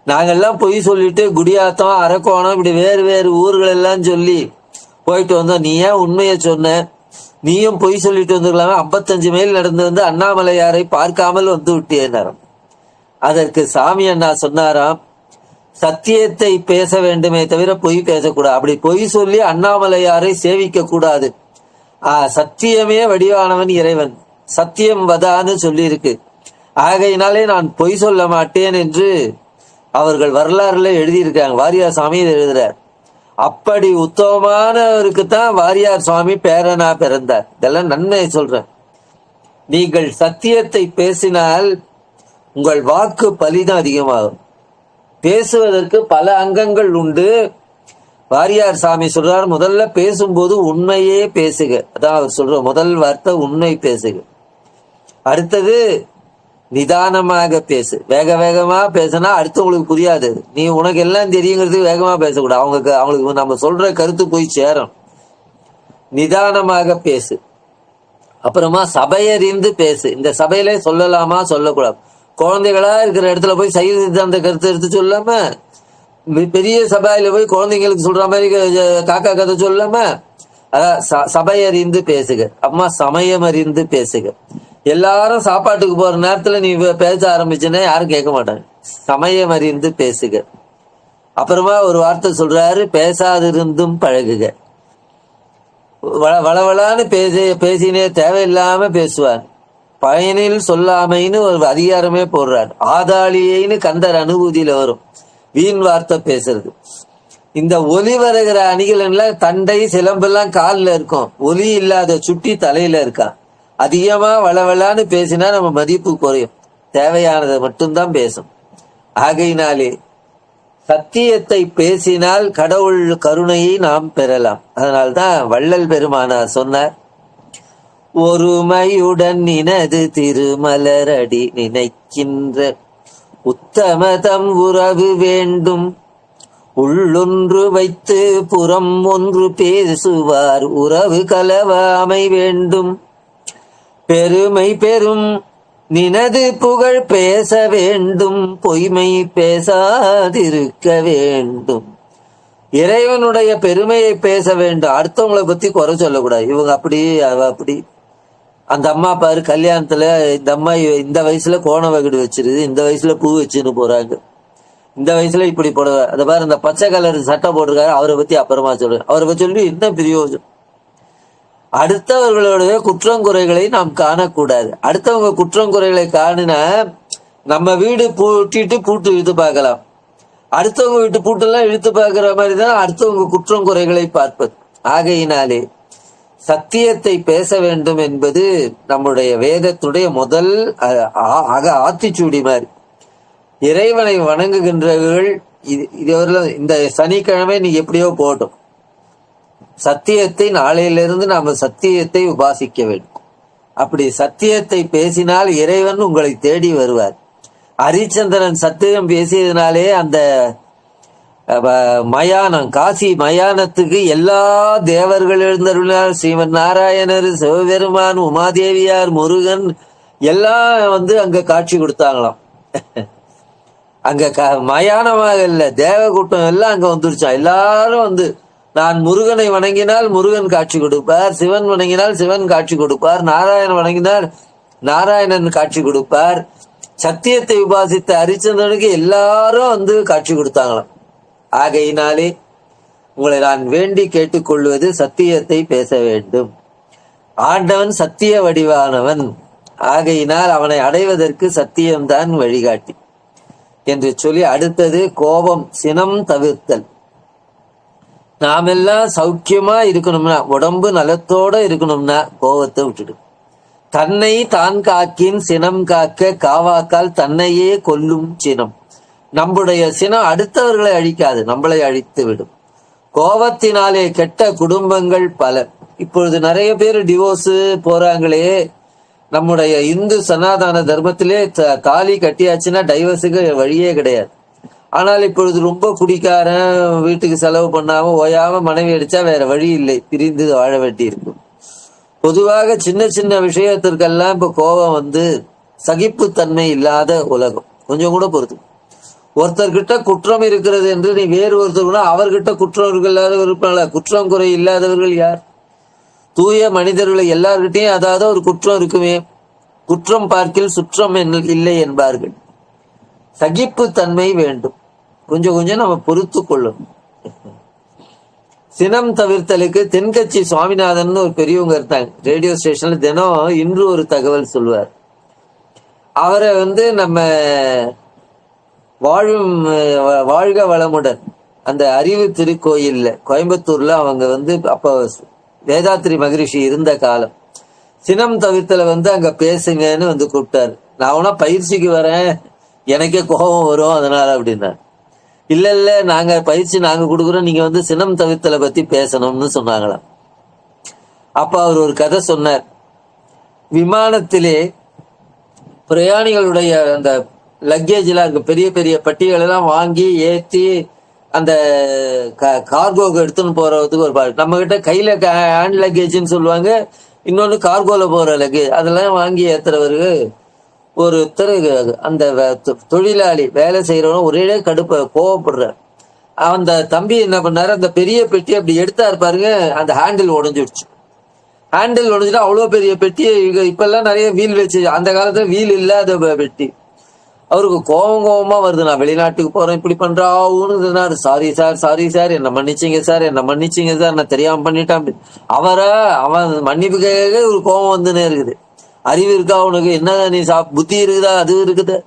நாங்கெல்லாம் பொய் சொல்லிட்டு குடியாத்தம் அரக்கோணம் இப்படி வேறு வேறு ஊர்கள் எல்லாம் சொல்லி போயிட்டு வந்தோம், நீ ஏன் உண்மையை சொன்ன? நீயும் பொய் சொல்லிட்டு வந்துக்கலாமே, 55 மைல் நடந்து வந்து அண்ணாமலையாரை பார்க்காமல் வந்து விட்டேனாராம். அதற்கு சாமி அண்ணா சொன்னாராம், சத்தியத்தை பேச வேண்டுமே தவிர பொய் பேசக்கூடாது. அப்படி பொய் சொல்லி அண்ணாமலையாரை சேவிக்க கூடாது. சத்தியமே வடிவானவன் இறைவன், சத்தியம் வதான்னு சொல்லி இருக்கு. ஆகையினாலே நான் பொய் சொல்ல மாட்டேன் என்று அவர்கள் வரலாறுல எழுதியிருக்காங்க. வாரியார் சாமி எழுதுறார். அப்படி உத்தமமானவருக்குத்தான் வாரியார் சுவாமி பேரனா பிறந்தார். இதெல்லாம் நன்மையை சொல்றேன். நீங்கள் சத்தியத்தை பேசினால் உங்கள் வாக்கு பலிதான் அதிகமாகும். பேசுவதற்கு பல அங்கங்கள் உண்டு. வாரியார் சாமி சொல்றார், முதல்ல பேசும்போது உண்மையே பேசுக. அதான் அவர் சொல்ற முதல் வார்த்தை, உண்மை பேசுக. அடுத்தது நிதானமாக பேசு. வேக வேகமா பேசினா அடுத்தவங்களுக்கு புரியாது. நீ உனக்கு எல்லாம் தெரியுங்கிறதுக்கு வேகமா பேசக்கூடாது, அவங்களுக்கு நம்ம சொல்ற கருத்து போய் சேரும். நிதானமாக பேசு. அப்புறமா சபையறிந்து பேசு. இந்த சபையிலே சொல்லலாமா சொல்லக்கூடாது. குழந்தைகளா இருக்கிற இடத்துல போய் சைவ சித்தாந்த கருத்து எடுத்து சொல்லாம, பெரிய சபையில போய் குழந்தைங்களுக்கு சொல்ற மாதிரி காக்கா கதை சொல்லாம, அதான் சபையறிந்து பேசுக. அம்மா சமயம் அறிந்து பேசுக. எல்லாரும் சாப்பாட்டுக்கு போற நேரத்துல நீ பேச ஆரம்பிச்சுன்னா யாரும் கேட்க மாட்டாங்க. சமயம் அறிந்து பேசுக. அப்புறமா ஒரு வார்த்தை சொல்றாரு, பேசாதிருந்தும் பழகுக. வளவளான்னு பேசினே தேவையில்லாம பேசுவார். பயனில் சொல்லாமைன்னு ஒரு அதிகாரமே போடுறார். ஆதாளியைன்னு கந்தர் அனுபூதியில வரும். வீண் வார்த்தை பேசுறது. இந்த ஒலி வருகிற அணிகள் தண்டை சிலம்பெல்லாம் காலில் இருக்கும், ஒலி இல்லாத சுட்டி தலையில இருக்கான். அதிகமா வளவளான்னு பேசினா நம்ம மதிப்பு குறையும். தேவையானதை மட்டும்தான் பேசும். ஆகையினாலே சத்தியத்தை பேசினால் கடவுள் கருணையை நாம் பெறலாம். அதனால்தான் வள்ளல் பெருமானார் சொன்னார், ஒருமையுடன் நினது திருமலரடி நினைக்கின்ற உத்தமதம் உறவு வேண்டும். உள்ளொன்று வைத்து புறம் ஒன்று பேசுவார் உறவு கலவாமை வேண்டும். பெருமை பெறும் நினது புகழ் பேச வேண்டும், பொய்மை பேசாதிருக்க வேண்டும். இறைவனுடைய பெருமையை பேச வேண்டும், அடுத்தவங்களை பத்தி குறை சொல்லக்கூடாது. இவங்க அப்படி அவ அப்படி. அந்த அம்மா பாரு கல்யாணத்துல இந்த அம்மா இந்த வயசுல கோண வகுடு வச்சிருது, இந்த வயசுல பூ வச்சுன்னு போறாங்க, இந்த வயசுல இப்படி போடுவ. அதை பாரு இந்த பச்சை கலர் சட்டை போட்டிருக்காரு, அவரை பத்தி அப்புறமா சொல்றேன். அவரை பத்தி சொல்லி என்ன பிரயோஜனம்? அடுத்தவர்களுடைய குற்றங்குறைகளை நாம் காணக்கூடாது. அடுத்தவங்க குற்றங்குறைகளை காணினா நம்ம வீடு பூட்டிட்டு பூட்டு இழுத்து பார்க்கலாம். அடுத்தவங்க வீட்டு பூட்டெல்லாம் இழுத்து பார்க்கிற மாதிரி தான் அடுத்தவங்க குற்றங்குறைகளை பார்ப்பது. ஆகையினாலே சத்தியத்தை பேச வேண்டும் என்பது நம்முடைய வேதத்துடைய முதல் ஆத்திச்சூடி மாதிரி. இறைவனை வணங்குகின்றவர்கள் இந்த சனிக்கிழமை நீ எப்படியோ போட்டோம், சத்தியத்தை நாளையிலிருந்து நாம சத்தியத்தை உபாசிக்க வேண்டும். அப்படி சத்தியத்தை பேசினால் இறைவன் உங்களை தேடி வருவார். ஹரிச்சந்திரன் சத்தியம் பேசியதுனாலே அந்த மயானம், காசி மயானத்துக்கு எல்லா தேவர்கள் எழுந்தருளினார். ஸ்ரீமன் நாராயணர், சிவபெருமான், உமாதேவியார், முருகன் எல்லாம் அங்க காட்சி கொடுத்தாங்களாம். அங்க மயானமாக இல்ல, தேவக்கூட்டம் எல்லாம் அங்க வந்துருச்சான். எல்லாரும் நான் முருகனை வணங்கினால் முருகன் காட்சி கொடுப்பார், சிவன் வணங்கினால் சிவன் காட்சி கொடுப்பார், நாராயணன் வணங்கினால் நாராயணன் காட்சி கொடுப்பார். சத்தியத்தை உபாசித்த ஹரிச்சந்திரனுக்கு எல்லாரும் காட்சி கொடுத்தாங்களாம். ஆகையினாலே உங்களை நான் வேண்டி கேட்டுக்கொள்வது, சத்தியத்தை பேச வேண்டும். ஆண்டவன் சத்திய வடிவானவன். ஆகையினால் அவனை அடைவதற்கு சத்தியம்தான் வழிகாட்டி என்று சொல்லி, அடுத்தது கோபம், சினம் தவிர்த்தல். நாமெல்லாம் சௌக்கியமா இருக்கணும்னா, உடம்பு நலத்தோட இருக்கணும்னா கோபத்தை விட்டுடு. தன்னை தான் காக்கின் சினம் காக்க காவாக்கால் தன்னையே கொல்லும் சினம். நம்முடைய சினம் அடுத்தவர்களை அழிக்காது, நம்மளை அழித்து விடும். கோபத்தினாலே கெட்ட குடும்பங்கள் பல. இப்பொழுது நிறைய பேர் டிவோர்ஸ் போறாங்களே. நம்முடைய இந்து சனாதன தர்மத்திலே தாலி கட்டியாச்சுன்னா டைவர்ஸுக்கு வழியே கிடையாது. ஆனால் இப்பொழுது ரொம்ப குடிக்காரன், வீட்டுக்கு செலவு பண்ணாம ஓயாம மனைவி அடிச்சா வேற வழி இல்லை, பிரிந்து வாழ வேண்டி இருக்கும். பொதுவாக சின்ன சின்ன விஷயத்திற்கெல்லாம் இப்ப கோபம் சகிப்புத்தன்மை இல்லாத உலகம். கொஞ்சம் கூட பொறுத்து, ஒருத்தர்கிட்ட குற்றம் இருக்கிறது என்று நீ வேறு ஒருத்தர் அவர்கிட்ட குற்றம் இல்லாத குற்றம் குறை இல்லாதவர்கள் யார்? தூய மனிதர்களை எல்லார்கிட்டையும் அதாவது ஒரு குற்றம் இருக்குமே. குற்றம் பார்க்கில் சுற்றம் இல்லை என்பார்கள். சகிப்பு தன்மை வேண்டும். கொஞ்சம் கொஞ்சம் நம்ம பொறுத்து கொள்ளும். சினம் தவிர்த்தலுக்கு தென்கட்சி சுவாமிநாதன் ஒரு பெரியவங்க இருந்தாங்க, ரேடியோ ஸ்டேஷன்ல தினம் இன்று ஒரு தகவல் சொல்லுவார். அவரை நம்ம வாழ்க வளமுடன் அந்த அறிவு திருக்கோயில்ல கோயம்புத்தூர்ல அவங்க அப்ப வேதாத்ரி மகரிஷி இருந்த காலம். சினம் தவிர்த்தல அங்க பேசுங்கன்னு கூப்பிட்டாரு. நான் பயிற்சிக்கு வரேன், எனக்கே கோபம் வரும் அதனால அப்படின்னா. இல்ல நாங்க பயிற்சி நாங்க கொடுக்குறோம், நீங்க சினம் தவிர்த்தலை பத்தி பேசணும்னு சொன்னாங்களாம். அப்ப அவர் ஒரு கதை சொன்னார். விமானத்திலே பிரயாணிகளுடைய அந்த லக்கேஜ்ல அங்க பெரிய பெரிய பட்டிகள் எல்லாம் வாங்கி ஏற்றி அந்த கார்கோக்கு எடுத்துன்னு போறதுக்கு ஒரு நம்ம கிட்ட கையில ஹேண்ட் லக்கேஜ்ன்னு சொல்லுவாங்க, இன்னொன்னு கார்கோல போற லக்கேஜ் அதெல்லாம் வாங்கி ஏத்துறவருக்கு ஒருத்தர் அந்த தொழிலாளி வேலை செய்யறவங்க ஒரே கடுப்ப கோவப்படுற அந்த தம்பி என்ன பண்ணாரு, அந்த பெரிய பெட்டி அப்படி எடுத்தா பாருங்க, அந்த ஹேண்டில் உடஞ்சிடுச்சு. ஹேண்டில் உடஞ்சிட்டா அவ்வளவு பெரிய பெட்டி. இப்ப எல்லாம் நிறைய வீல் வச்சு, அந்த காலத்துல வீல் இல்லாத பெட்டி. அவருக்கு கோவமா வருது, நான் வெளிநாட்டுக்கு போறேன் இப்படி பண்றாவுன்னு. சாரி சார், சாரி சார், என்ன மன்னிச்சிங்க சார், என்ன மன்னிச்சிங்க சார், நான் தெரியாம பண்ணிட்டான். அவன் மன்னிப்பு கேட்க ஒரு கோவம் வந்துனே இருக்குது. அறிவு இருக்கா உனக்கு, என்ன நீ புத்தி இருக்குதா, அது இருக்குது,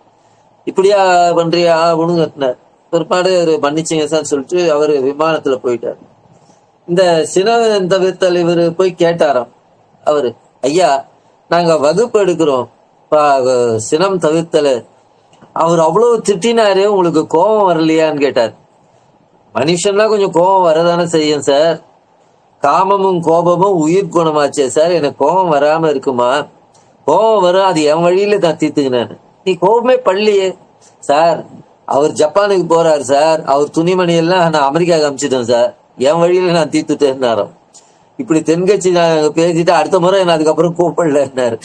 இப்படியா பண்றியா அப்படின்னு கட்டினார். பிற்பாடு மன்னிச்சிங்க சார் சொல்லிட்டு அவரு விமானத்துல போயிட்டார். இந்த சினம் தவிர்த்தல் இவரு போய் கேட்டாராம். அவரு, ஐயா நாங்க வகுப்பு எடுக்கிறோம், சினம் தவிர்த்தல. அவர் அவ்வளவு திட்டினாரு, உங்களுக்கு கோபம் வரலையான்னு கேட்டார். மனுஷன்லாம் கொஞ்சம் கோபம் வரதானே செய்யும் சார், காமமும் கோபமும் உயிர் குணமாச்சே சார், எனக்கு கோபம் வராம இருக்குமா? கோபம் வரும், அது என் வழியில நான் தீர்த்துக்கினேன். நீ கோபமே பள்ளியே சார். அவர் ஜப்பானுக்கு போறாரு சார், அவர் துணிமணி எல்லாம் நான் அமெரிக்காவுக்கு அனுப்பிச்சிட்டேன் சார், என் வழியில நான் தீர்த்துட்டேன்னாரோ. இப்படி தென்கட்சி நான் பேசிட்டு அடுத்த முறை என்ன அதுக்கப்புறம் கூப்பிடலன்னாரு.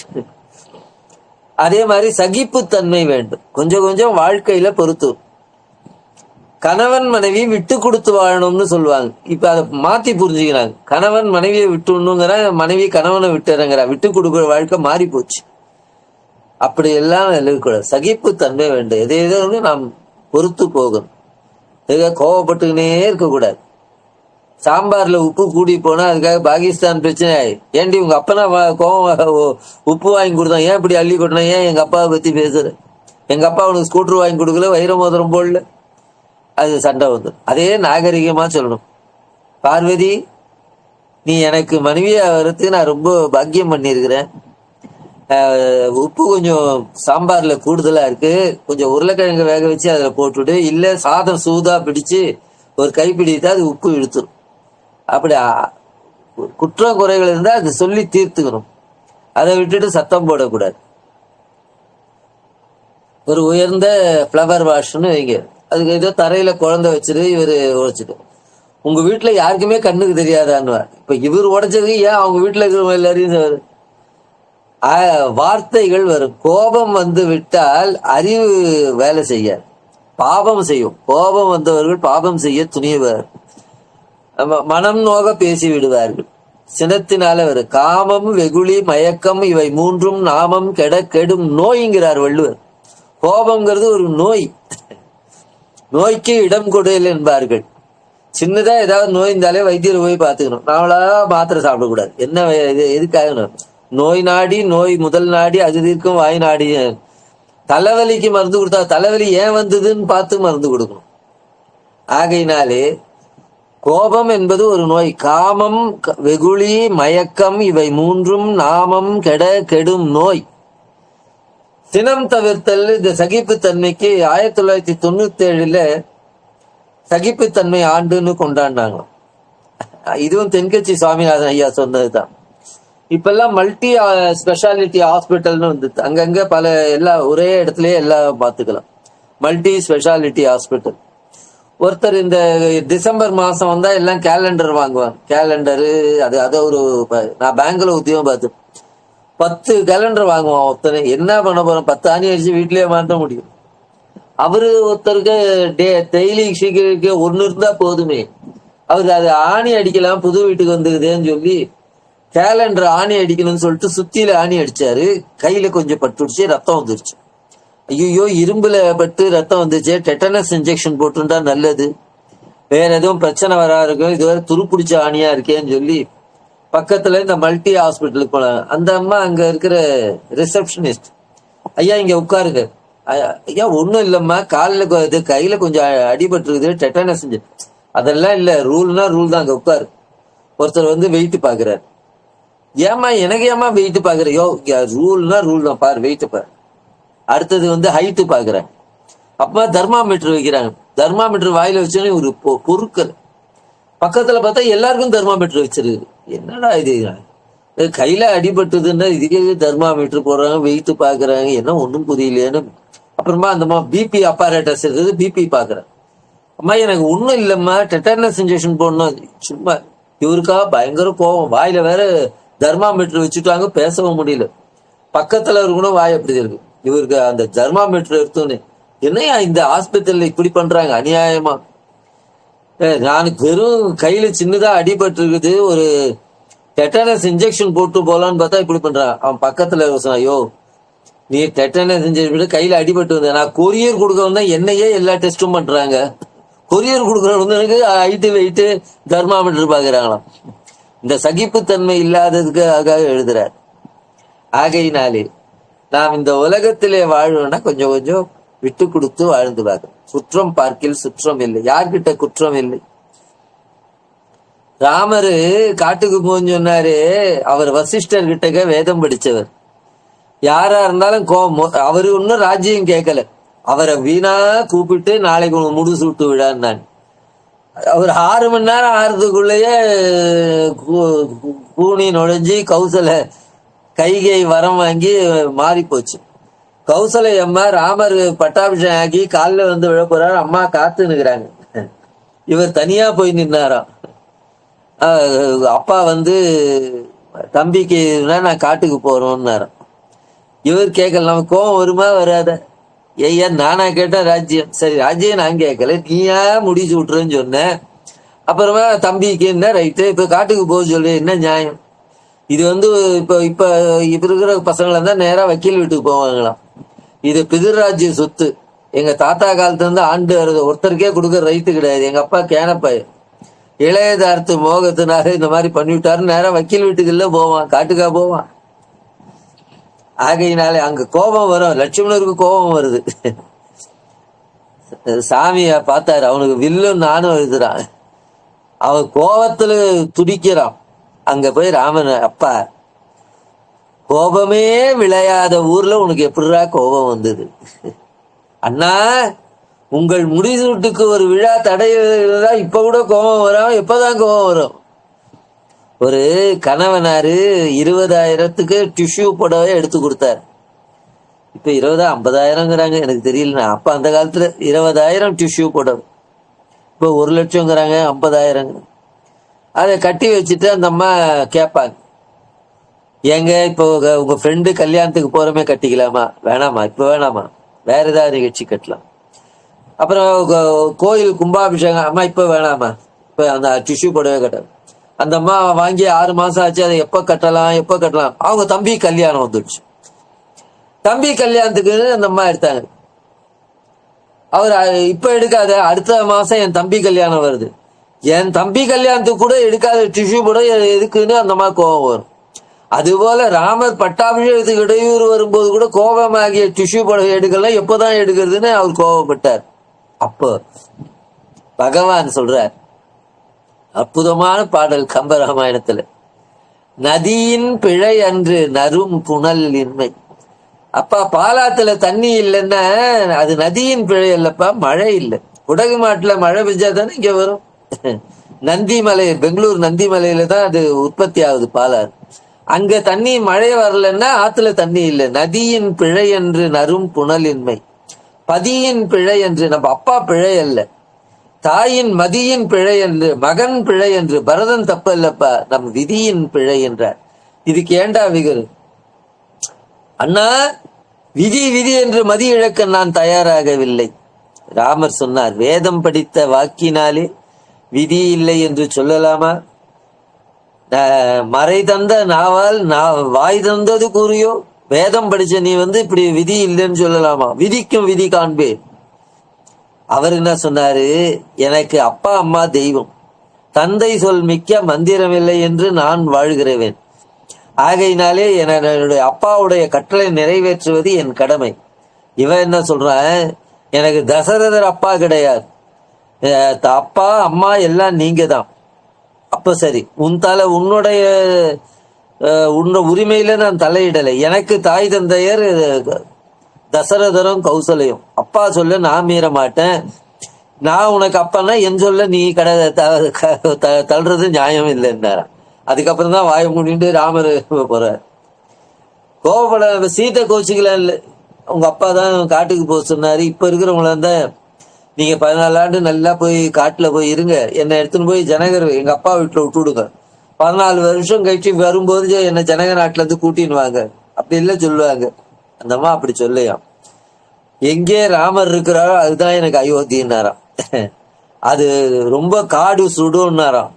அதே மாதிரி சகிப்புத்தன்மை வேண்டும், கொஞ்சம் கொஞ்சம் வாழ்க்கையில பொறுத்து. கணவன் மனைவி விட்டு கொடுத்து வாழணும்னு சொல்லுவாங்க. இப்ப அதை மாத்தி புரிஞ்சுக்கிறாங்க. கணவன் மனைவியை விட்டுணுங்கிற, மனைவி கணவனை விட்டுறங்கிற, விட்டு கொடுக்குற வாழ்க்கை மாறி போச்சு. அப்படி எல்லாம் இருக்கக்கூடாது. சகிப்புத்தன்மை வேண்டும். எதோ நாம் பொறுத்து போகணும். கோவப்பட்டுக்கினே இருக்கக்கூடாது. சாம்பார்ல உப்பு கூடி போனா அதுக்காக பாகிஸ்தான் பிரச்சனை. ஏன்டி உங்க அப்பனா கோவம் உப்பு வாங்கி கொடுத்தான், ஏன் இப்படி அள்ளி கொட்டினா, ஏன் எங்க அப்பாவை பத்தி பேசுற, எங்க அப்பா உனக்கு ஸ்கூட்டர் வாங்கி கொடுக்கல, வைர மோதிரம் போடல, அது சண்டை வந்து. அதே நாகரிகமா சொல்லணும். பார்வதி, நீ எனக்கு மனைவியா வரத்துக்கு நான் ரொம்ப பாக்கியம் பண்ணிருக்கிறேன். உப்பு கொஞ்சம் சாம்பார்ல கூடுதலா இருக்கு, கொஞ்சம் உருளைக்கிழங்கு வேக வச்சு அதுல போட்டுவிடு, இல்ல சாதம் சூதா பிடிச்சு ஒரு கைப்பிடித்தா அது உப்பு இழுத்துரும். அப்படி குற்றம் குறைகள் இருந்தா அது சொல்லி தீர்த்துக்கணும். அதை விட்டுட்டு சத்தம் போடக்கூடாது. ஒரு உயர்ந்த பிளவர் வாஷ்னு வைங்க, அதுக்கு ஏதோ தரையில குழந்தை வச்சிரு, இவரு உடைச்சிட்டு, உங்க வீட்டுல யாருக்குமே கண்ணுக்கு தெரியாதான்னு. இப்ப இவர் உடைச்சதுக்கு ஏன் அவங்க வீட்டுல இருக்கிறவங்க எல்லாரையும் வார்த்தைகள் வரும். கோபம் வந்து விட்டால் அறிவு வேலை செய்ய, பாபம் செய்யும். கோபம் வந்தவர்கள் பாபம் செய்ய துணிவர், மனம் நோக பேசி விடுவார்கள். சினத்தினால வரும் காமம், வெகுளி, மயக்கம், இவை மூன்றும் நாமம் கெட கெடும் நோய்ங்கிறார் வள்ளுவர். கோபம்ங்கிறது ஒரு நோய். நோய்க்கு இடம் கொடுதல் என்பார்கள். சின்னதா ஏதாவது நோய் இருந்தாலே வைத்தியர் போய் பார்த்துக்கணும். நாமளா மாத்திரை சாப்பிடக்கூடாது. என்ன எதுக்காக? நோய் நாடி, நோய் முதல் நாடி, அது தீர்க்கும் வாய் நாடி. தலைவலிக்கு மருந்து கொடுத்தா தலைவலி ஏன் வந்ததுன்னு பார்த்து மருந்து கொடுக்கணும். ஆகையினாலே கோபம் என்பது ஒரு நோய். காமம், வெகுளி, மயக்கம், இவை மூன்றும் நாமம் கெட கெடும் நோய். சினம் தவிர்த்தல். இந்த சகிப்புத்தன்மைக்கு 1997 சகிப்புத்தன்மை ஆண்டுன்னு கொண்டாடினாங்க. இதுவும் தென்கட்சி சுவாமிநாதன் ஐயா சொன்னதுதான். இப்பெல்லாம் மல்டி ஸ்பெஷாலிட்டி ஹாஸ்பிட்டல்னு வந்து அங்கங்க பல எல்லா ஒரே இடத்துலயே எல்லாம் பார்த்துக்கலாம். Multi speciality hospital. ஒருத்தர் இந்த டிசம்பர் மாசம் வந்தா எல்லாம் கேலண்டர் வாங்குவாங்க. கேலண்டரு அது ஒரு, நான் பேங்க்ல உத்தியோகம் பார்த்து 10 கேலண்டர் வாங்குவான் ஒருத்தனை. என்ன பண்ண போறோம், 10 ஆணி அடிச்சு வீட்லயே மாட்ட முடியும். அவரு ஒருத்தருக்கு டெய்லி சீக்கிரம் 1 இருந்தா போதுமே, அவரு அது ஆணி அடிக்கலாம், புது வீட்டுக்கு வந்துக்குதேன்னு சொல்லி கேலண்டர் ஆணி அடிக்கணும்னு சொல்லிட்டு சுத்தியில ஆணி அடிச்சாரு. கையில கொஞ்சம் பட்டுடுச்சு, ரத்தம் வந்துருச்சு. ஐயோ, இரும்புல பட்டு ரத்தம் வந்துச்சு, டெட்டனஸ் இன்ஜெக்ஷன் போட்டுட்டா நல்லது, வேற எதுவும் பிரச்சனை வரா இருக்கும், இதுவரை துருப்பிடிச்ச ஆணியா இருக்கேன்னு சொல்லி பக்கத்துல இந்த மல்டி ஹாஸ்பிட்டலுக்கு போனாங்க. அந்த அம்மா அங்க இருக்கிற ரிசப்ஷனிஸ்ட், ஐயா இங்க உட்காருங்க. ஐயா ஒண்ணும் இல்லம்மா, காலில் கையில கொஞ்சம் அடிபட்டு இருக்குது, டெட்டனஸ். அதெல்லாம் இல்ல, ரூல்னா ரூல் தான், அங்க உட்காரு. ஒருத்தர் வந்து வெயிட் பாக்குறாரு. ஏமா எனக்கு ஏமா வெயிட் பாக்குற? யோ, ரூல்னா ரூல் தான், பாரு வெயிட் பாரு. அடுத்தது வந்து ஹைட்டு பாக்குறேன். அப்ப தெர்மாமீட்டர் வைக்கிறாங்க. தெர்மாமீட்டர் வாயில வச்சோன்னே ஒரு பொருட்கள் பக்கத்துல பார்த்தா எல்லாருக்கும் தெர்மாமீட்டர் வச்சிருக்கு. என்னடா இது, கையில அடிபட்டுதுன்னா இதுக்கே தெர்மாமீட்டர் போடுறாங்க, வெயிட் பாக்குறாங்க, என்ன ஒண்ணும் புரியலையேன்னு. அப்புறமா அந்த பிபி அப்பாரேட்டஸ் இருக்குது, பிபி பாக்குறேன். அம்மா எனக்கு ஒண்ணும் இல்லம்மா, டெட்டனஸ் இன்ஜெக்ஷன் போடணும். சும்மா இவருக்கா பயங்கர கோவம், வாயில வேற தெர்மாமீட்டர் வச்சுட்டாங்க, பேசவும் முடியல. பக்கத்துல இருக்கணும் வாய் அப்படி இருக்கு. இவருக்கு அந்த தெர்மாமீட்டர் எடுத்தோன்னு, என்னையா இந்த ஆஸ்பத்திரியில இப்படி பண்றாங்க அநியாயமா. நான் வெறும் கையில சின்னதா அடிபட்டு இருக்குது, ஒரு டெட்டனஸ் இன்ஜெக்ஷன் போட்டு போலான்னு பார்த்தா இப்படி பண்றான். அவன் பக்கத்துல சொன்னான், ஐயோ நீ டெட்டனஸ் இன்ஜெக்ஷன் கையில அடிபட்டு வந்த, நான் கொரியர் கொடுக்க வந்தா என்னையே எல்லா டெஸ்டும் பண்றாங்க. கொரியர் கொடுக்கறவங்களுக்கு ஹைட்டு வெயிட்டு தெர்மாமீட்டர் பாக்குறாங்களாம். இந்த சகிப்புத்தன்மை இல்லாததுக்காக எழுதுறார். ஆகையினாலே நாம் இந்த உலகத்திலே வாழ்வோம்னா கொஞ்சம் கொஞ்சம் விட்டு கொடுத்து வாழ்ந்து பார்க்கணும். குற்றம் பார்க்கில் சுற்றம் இல்லை. யார்கிட்ட குற்றம் இல்லை? ராமரு காட்டுக்கு போன்னு சொன்னாரு. அவர் வசிஷ்டர் கிட்டக்க வேதம் படிச்சவர். யாரா இருந்தாலும் அவரு ஒன்னும் ராஜ்யம் கேட்கல. அவரை வீணா கூப்பிட்டு நாளைக்கு முடிசு விட்டு விடான்னு. அவர் 6 மணி நேரம் ஆறுறதுக்குள்ளேயே கூனி நுழைஞ்சி கௌசல கைகை வரம் வாங்கி மாறி போச்சு. கௌசலை அம்மா ராமர் பட்டாபிஷேகம் ஆக்கி காலில் வந்து விழ போறாரு. அம்மா காத்து நிற்கிறாங்க. இவர் தனியா போய் நின்னாராம். அப்பா வந்து தம்பிக்கு நான் காட்டுக்கு போறோம்னாராம். இவர் கேட்கல. நம்ம கோவம் வருமா வராத? ஐயா நானா கேட்டேன் ராஜ்யம். சரி ராஜ்யம் நான் கேட்கல, நீயா முடிச்சு விட்டுருன்னு சொன்னேன். அப்புறமா தம்பிக்கு என்ன ரைட்டு, இப்ப காட்டுக்கு போக சொல்லு, என்ன நியாயம் இது? வந்து இப்ப இப்ப இப்ப இருக்கிற பசங்களை தான் நேரா வக்கீல் வீட்டுக்கு போவாங்களாம். இது பிதிர்ராஜ்ய சொத்து. எங்க தாத்தா காலத்துல இருந்து ஆண்டு வருது, ஒருத்தருக்கே கொடுக்கற ரைட்டு கிடையாது. எங்க அப்பா கேனப்பாய் இளையதார்த்து மோகத்தினால இந்த மாதிரி பண்ணிவிட்டாரு. நேரம் வக்கீல் வீட்டுக்கு இல்ல போவான், காட்டுக்கா போவான். ஆகையினாலே அங்க கோபம் வரும். லட்சுமணருக்கு கோபம் வருது. சாமிய பார்த்தாரு, அவனுக்கு வில்லும் நானும் எழுதுறான். அவன் கோபத்துல துடிக்கிறான். அங்க போய் ராமன், அப்பா கோபமே விளையாத ஊர்ல உனக்கு எப்படிடா கோபம் வந்தது? அண்ணா உங்கள் முடிசூட்டுக்கு ஒரு விழா தடையில இப்ப கூட கோபம் வரும். எப்பதான் கோபம் வரும்? ஒரு கணவனாரு 20,000க்கு டிஷ்யூ புடவை எடுத்து கொடுத்தாரு. இப்ப 20 50,000ங்கிறாங்க, எனக்கு தெரியல. அப்ப அந்த காலத்துல 20,000 டிஷ்யூ புடவை, இப்ப 1,00,000ங்கிறாங்க, 50,000. அதை கட்டி வச்சுட்டு அந்த அம்மா கேட்பாங்க, ஏங்க இப்போ உங்க ஃப்ரெண்டு கல்யாணத்துக்கு போறமே கட்டிக்கலாமா? வேணாமா, இப்ப வேணாமா, வேற ஏதாவது நிகழ்ச்சி கட்டலாம். அப்புறம் கோயில் கும்பாபிஷேகம், அம்மா இப்ப வேணாமா, இப்ப அந்த டிஷ்யூ புடவை கட்ட. அந்த அம்மா வாங்கி 6 மாசம் ஆச்சு, அதை எப்ப கட்டலாம். அவங்க தம்பி கல்யாணம் வந்துடுச்சு. தம்பி கல்யாணத்துக்கு அந்த அம்மா எடுத்தாங்க. அவர் இப்ப எடுக்காத, அடுத்த மாசம் என் தம்பி கல்யாணம் வருது, என் தம்பி கல்யாணத்துக்கு கூட எடுக்காத டிஷ்யூ கூட எதுக்குன்னு அந்த அம்மா கோபம் வரும். அதுபோல ராமர் பட்டாபிஷேகத்துக்கு இடையூறு வரும்போது கூட கோபமாகிய டிஷ்யூ புடவை எடுக்கலாம், எப்பதான் எடுக்கிறதுன்னு அவர் கோபப்பட்டார். அப்போ பகவான் சொல்றார், அற்புதமான பாடல் கம்பராமாயணத்துல, நதியின் பிழை அன்று நரும் புனல் இன்மை. அப்பா பாலாத்துல தண்ணி இல்லைன்னா அது நதியின் பிழை இல்லப்பா, மழை இல்லை. குடகு மாட்டுல மழை பெஞ்சா தானே இங்க வரும். நந்திமலை, பெங்களூர் நந்திமலையில தான் அது உற்பத்தி ஆகுது பாலாறு. அங்க தண்ணி மழை வரலன்னா ஆத்துல தண்ணி இல்லை. நதியின் பிழை என்று நரும் புனலின்மை, பதியின் பிழை என்று, நம்ம அப்பா பிழை அல்ல, தாயின் மதியின் பிழை என்று, மகன் பிழை என்று. பரதன் தப்பு இல்லப்பா, நம் விதியின் பிழை என்றார். இதுக்கு ஏண்டா விகரு? அண்ணா விதி விதி என்று மதி இழக்க நான் தயாராகவில்லை. ராமர் சொன்னார், வேதம் படித்த வாக்கினாலே விதி இல்லை என்று சொல்லலாமா? மறை தந்த நாவால் வாய் தந்தது கூறியோ? வேதம் படிச்ச நீ இப்படி விதி இல்லைன்னு சொல்லலாமா? விதிக்கும் விதி காண்பேன். அவர் என்ன சொன்னாரு, எனக்கு அப்பா அம்மா தெய்வம், தந்தை சொல் மிக்க மந்திரமில்லை என்று நான் வாழ்கிறேன். ஆகையினாலே என்னுடைய அப்பாவுடைய கட்டளை நிறைவேற்றுவது என் கடமை. இவன் என்ன சொல்றான், எனக்கு தசரதர் அப்பா கிடையாது, அப்பா அம்மா எல்லாம் நீங்க தான். அப்ப சரி, உன்னுடைய உரிமையில நான் தலையிடலை. எனக்கு தாய் தந்தையர் தசரதரும் கௌசலையும். அப்பா சொல்ல நான் மீற மாட்டேன். நான் உனக்கு அப்பன்னா என் சொல்ல நீ தள்ளுறது நியாயம் இல்லைன்னார. அதுக்கப்புறம் தான் வாய மூடிட்டு ராமர் போறார். கோவப்பட சீத்தை கோச்சிக்கலாம் இல்லை, உங்க அப்பா தான் காட்டுக்கு போக சொன்னாரு. இப்ப இருக்கிறவங்கள இருந்தா நீங்க 14 ஆண்டு நல்லா போய் காட்டுல போய் இருங்க, என்னை எடுத்துன்னு போய் ஜனகர் எங்க அப்பா வீட்டுல விட்டுடுங்க, 14 வருஷம் கழிச்சு வரும்போது என்ன ஜனக நாட்டுல இருந்து கூட்டினுவாங்க அப்படி இல்ல சொல்லுவாங்க. அந்த அம்மா அப்படி சொல்லையாம். எங்கே ராமர் இருக்கிறாரோ அதுதான் எனக்கு அயோத்தின்னாராம். அது ரொம்ப காடு சுடுன்னாராம்.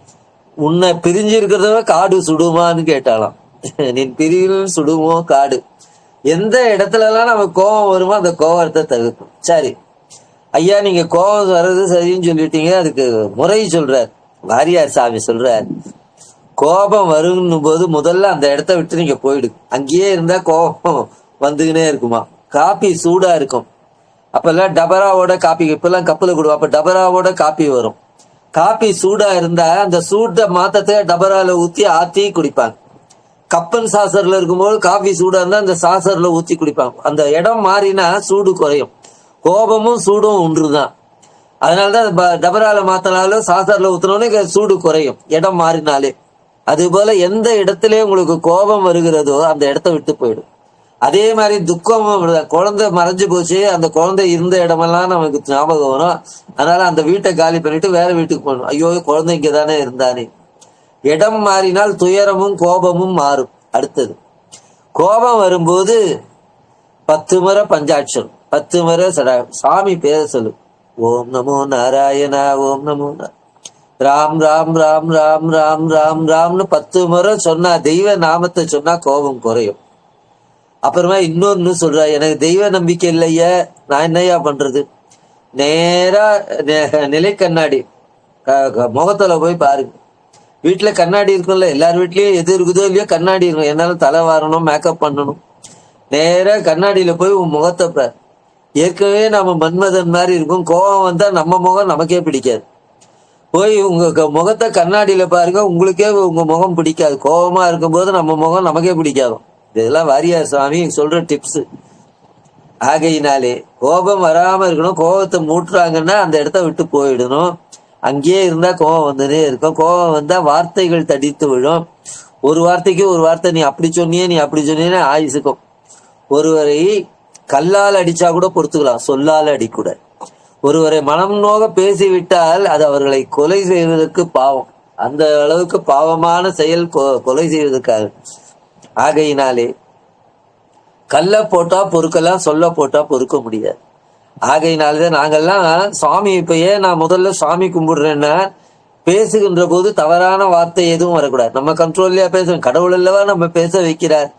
உன்னை பிரிஞ்சு இருக்கிறத காடு சுடுமான்னு கேட்டாலாம். நீ பிரிவில் சுடுமோ காடு. எந்த இடத்துல எல்லாம் நமக்கு கோபம் வருமோ அந்த கோபத்தை தவிர்க்கும். சரி ஐயா, நீங்க கோபம் வர்றது சரின்னு சொல்லிட்டீங்க, அதுக்கு முறை சொல்றார் வாரியார் சாமி. சொல்றார், கோபம் வருங்கும் போது முதல்ல அந்த இடத்த விட்டு நீங்க போயிடு. அங்கேயே இருந்தா கோபம் வந்துகினே இருக்குமா. காப்பி சூடா இருக்கும். அப்பெல்லாம் டபராவோட காப்பி, இப்பெல்லாம் கப்பல கொடுவோம், அப்ப டபராவோட காப்பி வரும். காப்பி சூடா இருந்தா அந்த சூட்டை மாத்தத்தை டபரால ஊத்தி ஆத்தி குடிப்பாங்க. கப்பன் சாசர்ல இருக்கும்போது காபி சூடா இருந்தா அந்த சாசர்ல ஊத்தி குடிப்பாங்க. அந்த இடம் மாறினா சூடு குறையும். கோபமும் சூடும் ஒன்றுதான். அதனாலதான் டபரால மாத்தினாலும் சாசர்ல ஊத்தினோடனே சூடு குறையும், இடம் மாறினாலே. அது போல எந்த இடத்துல உங்களுக்கு கோபம் வருகிறதோ அந்த இடத்த விட்டு போயிடும். அதே மாதிரி துக்கமும், குழந்தை மறைஞ்சு போச்சு, அந்த குழந்தை இருந்த இடமெல்லாம் நமக்கு ஞாபகம் வரும். அதனால அந்த வீட்டை காலி பண்ணிட்டு வேற வீட்டுக்கு போகணும். ஐயோ, குழந்தை இங்கதானே இருந்தானே. இடம் மாறினால் துயரமும் கோபமும் மாறும். அடுத்தது கோபம் வரும்போது 10 முறை பஞ்சாட்சரம், 10 முறை சாமி பேர சொல்லு. ஓம் நமோ நாராயணா, ஓம் நமோ ராம் ராம் ராம் ராம் ராம் ராம் ராம்னு 10 முறை சொன்னா, தெய்வ நாமத்தை சொன்னா கோபம் குறையும். அப்புறமா இன்னொன்னு சொல்ற, எனக்கு தெய்வ நம்பிக்கை இல்லையா, நான் என்னையா பண்றது? நேரா நிலை கண்ணாடி முகத்துல போய் பாருங்க. வீட்டுல கண்ணாடி இருக்கும்ல, எல்லார் வீட்லயும் எது இருக்குதோ இல்லையோ கண்ணாடி இருக்கும். என்னாலும் தலை வாரணும், மேக்கப் பண்ணணும். நேரா கண்ணாடியில போய் உன் முகத்தை பார். ஏற்கனவே நம்ம மன்மதன் மாதிரி இருக்கும். கோபம் வந்தா நம்ம முகம் நமக்கே பிடிக்காது. போய் உங்க முகத்தை கண்ணாடியில பாருங்க, உங்களுக்கே உங்க முகம் பிடிக்காது. கோபமா இருக்கும்போது நம்ம முகம் நமக்கே பிடிக்காது. இதெல்லாம் வாரியார் சுவாமி சொல்ற டிப்ஸ். ஆகையினாலே கோபம் வராம இருக்கணும். கோபத்தை மூட்டுறாங்கன்னா அந்த இடத்த விட்டு போயிடணும். அங்கேயே இருந்தா கோபம் வந்துனே இருக்கும். கோபம் வந்தா வார்த்தைகள் தடித்து விழும். ஒரு வார்த்தைக்கு ஒரு வார்த்தை, நீ அப்படி சொன்னியே, நீ அப்படி சொன்னியே ஆயுசுக்கும். ஒருவரை கல்லால் அடிச்சா கூட பொறுத்துக்கலாம், சொல்லால் அடிக்கூடாது. ஒருவரை மனம் நோக பேசிவிட்டால் அது அவர்களை கொலை செய்வதற்கு பாவம். அந்த அளவுக்கு பாவமான செயல் கொலை செய்வதற்காக. ஆகையினாலே கல்ல போட்டா பொறுக்கலாம், சொல்ல போட்டா பொறுக்க முடியாது. ஆகையினாலதான் நாங்கெல்லாம் சுவாமி, இப்ப ஏன் நான் முதல்ல சுவாமி கும்பிடுறேன்னா, பேசுகின்ற போது தவறான வார்த்தை எதுவும் வரக்கூடாது. நம்ம கண்ட்ரோல்லயா பேசுறோம், கடவுள் அல்லவா நம்ம பேச வைக்கிறார்.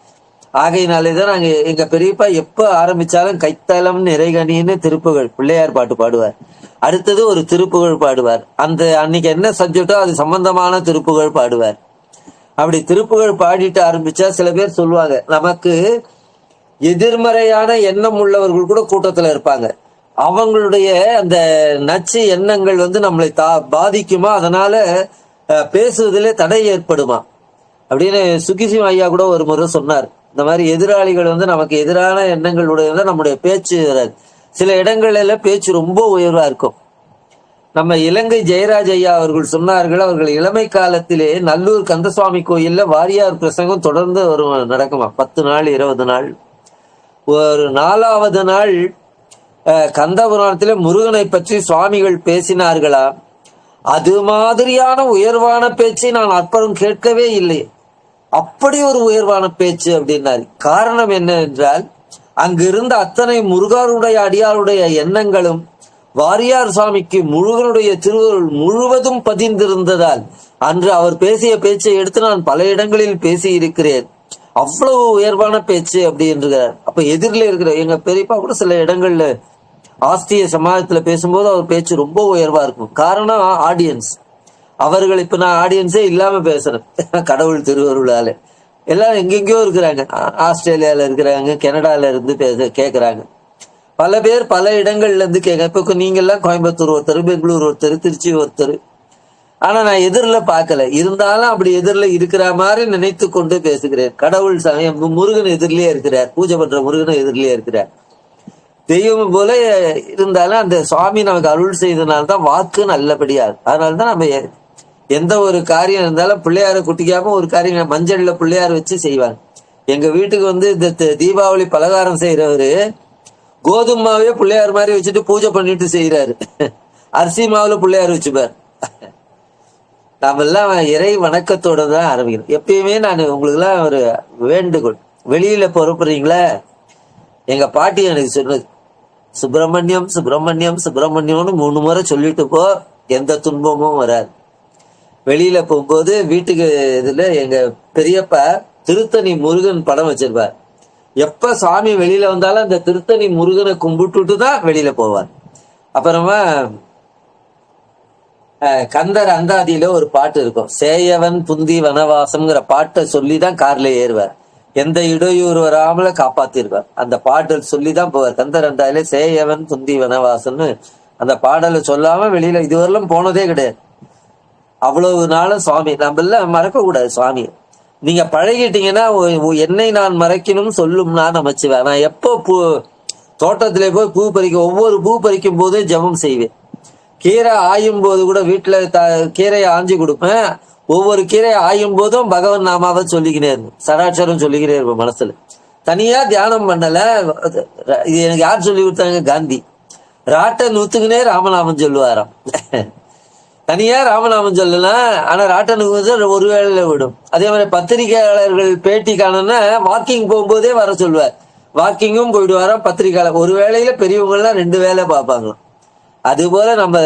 ஆகையினாலேதான் நாங்க எங்க பெரியப்பா எப்ப ஆரம்பிச்சாலும் கைத்தலம் நிறைகனின்னு திருப்புகழ் பிள்ளையார் பாட்டு பாடுவார். அடுத்தது ஒரு திருப்புகழ் பாடுவார். அந்த அன்னைக்கு என்ன சப்ஜெக்டோ அது சம்பந்தமான திருப்புகழ் பாடுவார். அப்படி திருப்புகழ் பாடிட்டு ஆரம்பிச்சா சில பேர் சொல்லுவாங்க, நமக்கு எதிர்மறையான எண்ணம் உள்ளவர்கள் கூட கூட்டத்துல இருப்பாங்க. அவங்களுடைய அந்த நச்சு எண்ணங்கள் நம்மளை பாதிக்குமா, அதனால பேசுவதிலே தடை ஏற்படுமா அப்படின்னு சுகிசிம் ஐயா கூட ஒரு முறை சொன்னார். இந்த மாதிரி எதிராளிகள் நமக்கு எதிரான எண்ணங்களுடைய நம்முடைய பேச்சு சில இடங்கள்ல பேச்சு ரொம்ப உயர்வா இருக்கும். நம்ம இலங்கை ஜெயராஜ் ஐயா அவர்கள் சொன்னார்கள், அவர்கள் இளமை காலத்திலே நல்லூர் கந்தசுவாமி கோயில்ல வாரியார் பிரசங்கம் தொடர்ந்து நடக்குமா, 10 நாள் 20 நாள். ஒரு 4வது நாள் கந்தபுராணத்திலே முருகனை பற்றி சுவாமிகள் பேசினார்களா, அது மாதிரியான உயர்வான பேச்சை நான் அப்புறம் கேட்கவே இல்லை. அப்படி ஒரு உயர்வான பேச்சு அப்படின்னாரு. காரணம் என்ன என்றால், அங்கிருந்த அத்தனை முருகருடைய அடியாருடைய எண்ணங்களும் வாரியார் சுவாமிக்கு முருகனுடைய திருவருள் முழுவதும் பதிந்திருந்ததால் அன்று அவர் பேசிய பேச்சை எடுத்து நான் பல இடங்களில் பேசி இருக்கிறேன். அவ்வளவு உயர்வான பேச்சு அப்படி என்றார். அப்ப எதிரில இருக்கிற எங்க பெரியப்பா கூட சில இடங்கள்ல ஆஸ்திரிய சமாஜத்துல பேசும்போது அவர் பேச்சு ரொம்ப உயர்வா இருக்கும். காரணம் ஆடியன்ஸ். அவர்கள் இப்ப நான் ஆடியன்ஸே இல்லாம பேசுறேன், கடவுள் திருவருளால. எல்லாரும் எங்கெங்கயோ இருக்கிறாங்க, ஆஸ்திரேலியால இருக்கிறாங்க, கனடால இருந்து கேக்குறாங்க. பல பேர் பல இடங்கள்ல இருந்து கேட்க. இப்ப நீங்க எல்லாம் கோயம்புத்தூர் ஒருத்தர், பெங்களூர் ஒருத்தர், திருச்சி ஒருத்தர். ஆனா நான் எதிரில் பார்க்கல, இருந்தாலும் அப்படி எதிரில் இருக்கிற மாதிரி நினைத்து கொண்டு பேசுகிறேன். கடவுள் முருகன் எதிரிலேயே இருக்கிறார், பூஜை பண்ற முருகன் எதிரிலேயே இருக்கிறார். தெய்வம் போல இருந்தாலும் அந்த சுவாமி நமக்கு அருள் செய்தனால்தான் வாக்கு நல்லபடியா. அதனாலதான் நம்ம எந்த ஒரு காரியம் இருந்தாலும் பிள்ளையார குட்டிக்காம ஒரு காரியம் மஞ்சள்ல பிள்ளையார் வச்சு செய்வாங்க. எங்க வீட்டுக்கு இந்த தீபாவளி பலகாரம் செய்யறவரு கோதுமை மாவே பிள்ளையார் மாதிரி வச்சுட்டு பூஜை பண்ணிட்டு செய்யறாரு. அரிசி மாவுல பிள்ளையார் வச்சுப்பார். நாம எல்லாம் இறை வணக்கத்தோட தான் ஆரம்பிக்கணும். எப்பயுமே நான் உங்களுக்கு எல்லாம் ஒரு வேண்டுகோள், வெளியில புறப்படுறீங்களா, எங்க பாட்டி எனக்கு சொன்னது, சுப்பிரமணியம் சுப்பிரமணியம் சுப்பிரமணியம்னு 3 முறை சொல்லிட்டு போ, எந்த துன்பமும் வராது. வெளியில போகும்போது வீட்டுக்கு இதுல எங்க பெரியப்பா திருத்தணி முருகன் படம் வச்சிருப்பார். எப்ப சாமி வெளியில வந்தாலும் அந்த திருத்தணி முருகனை கும்பிட்டுட்டு தான் வெளியில போவார். அப்புறமா கந்தர் அந்தாதியில ஒரு பாட்டு இருக்கும், சேயவன் புந்தி வனவாசம்ங்கிற பாட்டை சொல்லிதான் கார்ல ஏறுவார். எந்த இடையூறு வராமல காப்பாத்திருவார். அந்த பாடல் சொல்லிதான் போவார். கந்தர் அந்தாதியில சேயவன் புந்தி வனவாசம்னு அந்த பாடலை சொல்லாம வெளியில இதுவரையிலும் போனதே கிடையாது. அவ்வளவு நாளும் சுவாமி நம்ம எல்லாம் மறக்க கூடாது. சுவாமி நீங்க பழகிட்டீங்கன்னா, என்னை நான் மறைக்கணும் சொல்லும்னா நமச்சிவேன். நான் எப்போ தோட்டத்திலே போய் பூ பறிக்க, ஒவ்வொரு பூ பறிக்கும் போதே ஜபம் செய்வேன். கீரை ஆயும் போது கூட வீட்டுல கீரையை ஆஞ்சி கொடுப்பேன். ஒவ்வொரு கீரையை ஆயும் போதும் பகவன் நாமாவை சொல்லிக்கினே இருப்பேன், சடாட்சரம் சொல்லிக்கினே இருப்பேன் மனசுல. தனியா தியானம் பண்ணல. இது எனக்கு யார் சொல்லி கொடுத்தாங்க? காந்தி. ராட்டை நூத்துக்குனே ராமநாமம் சொல்லுவாராம். தனியா ராமநாமம் சொல்லலாம், ஆனா ராட்டை நூத்து ஒரு வேளையில விடும். அதே மாதிரி பத்திரிகையாளர்கள் பேட்டி காணனா வாக்கிங் போகும்போதே வர சொல்லுவார். வாக்கிங்கும் போயிடுவாராம், பத்திரிகையாளர் ஒரு வேளையில பெரியவங்க எல்லாம் 2 வேலை பார்ப்பாங்க. அதுபோல நம்ம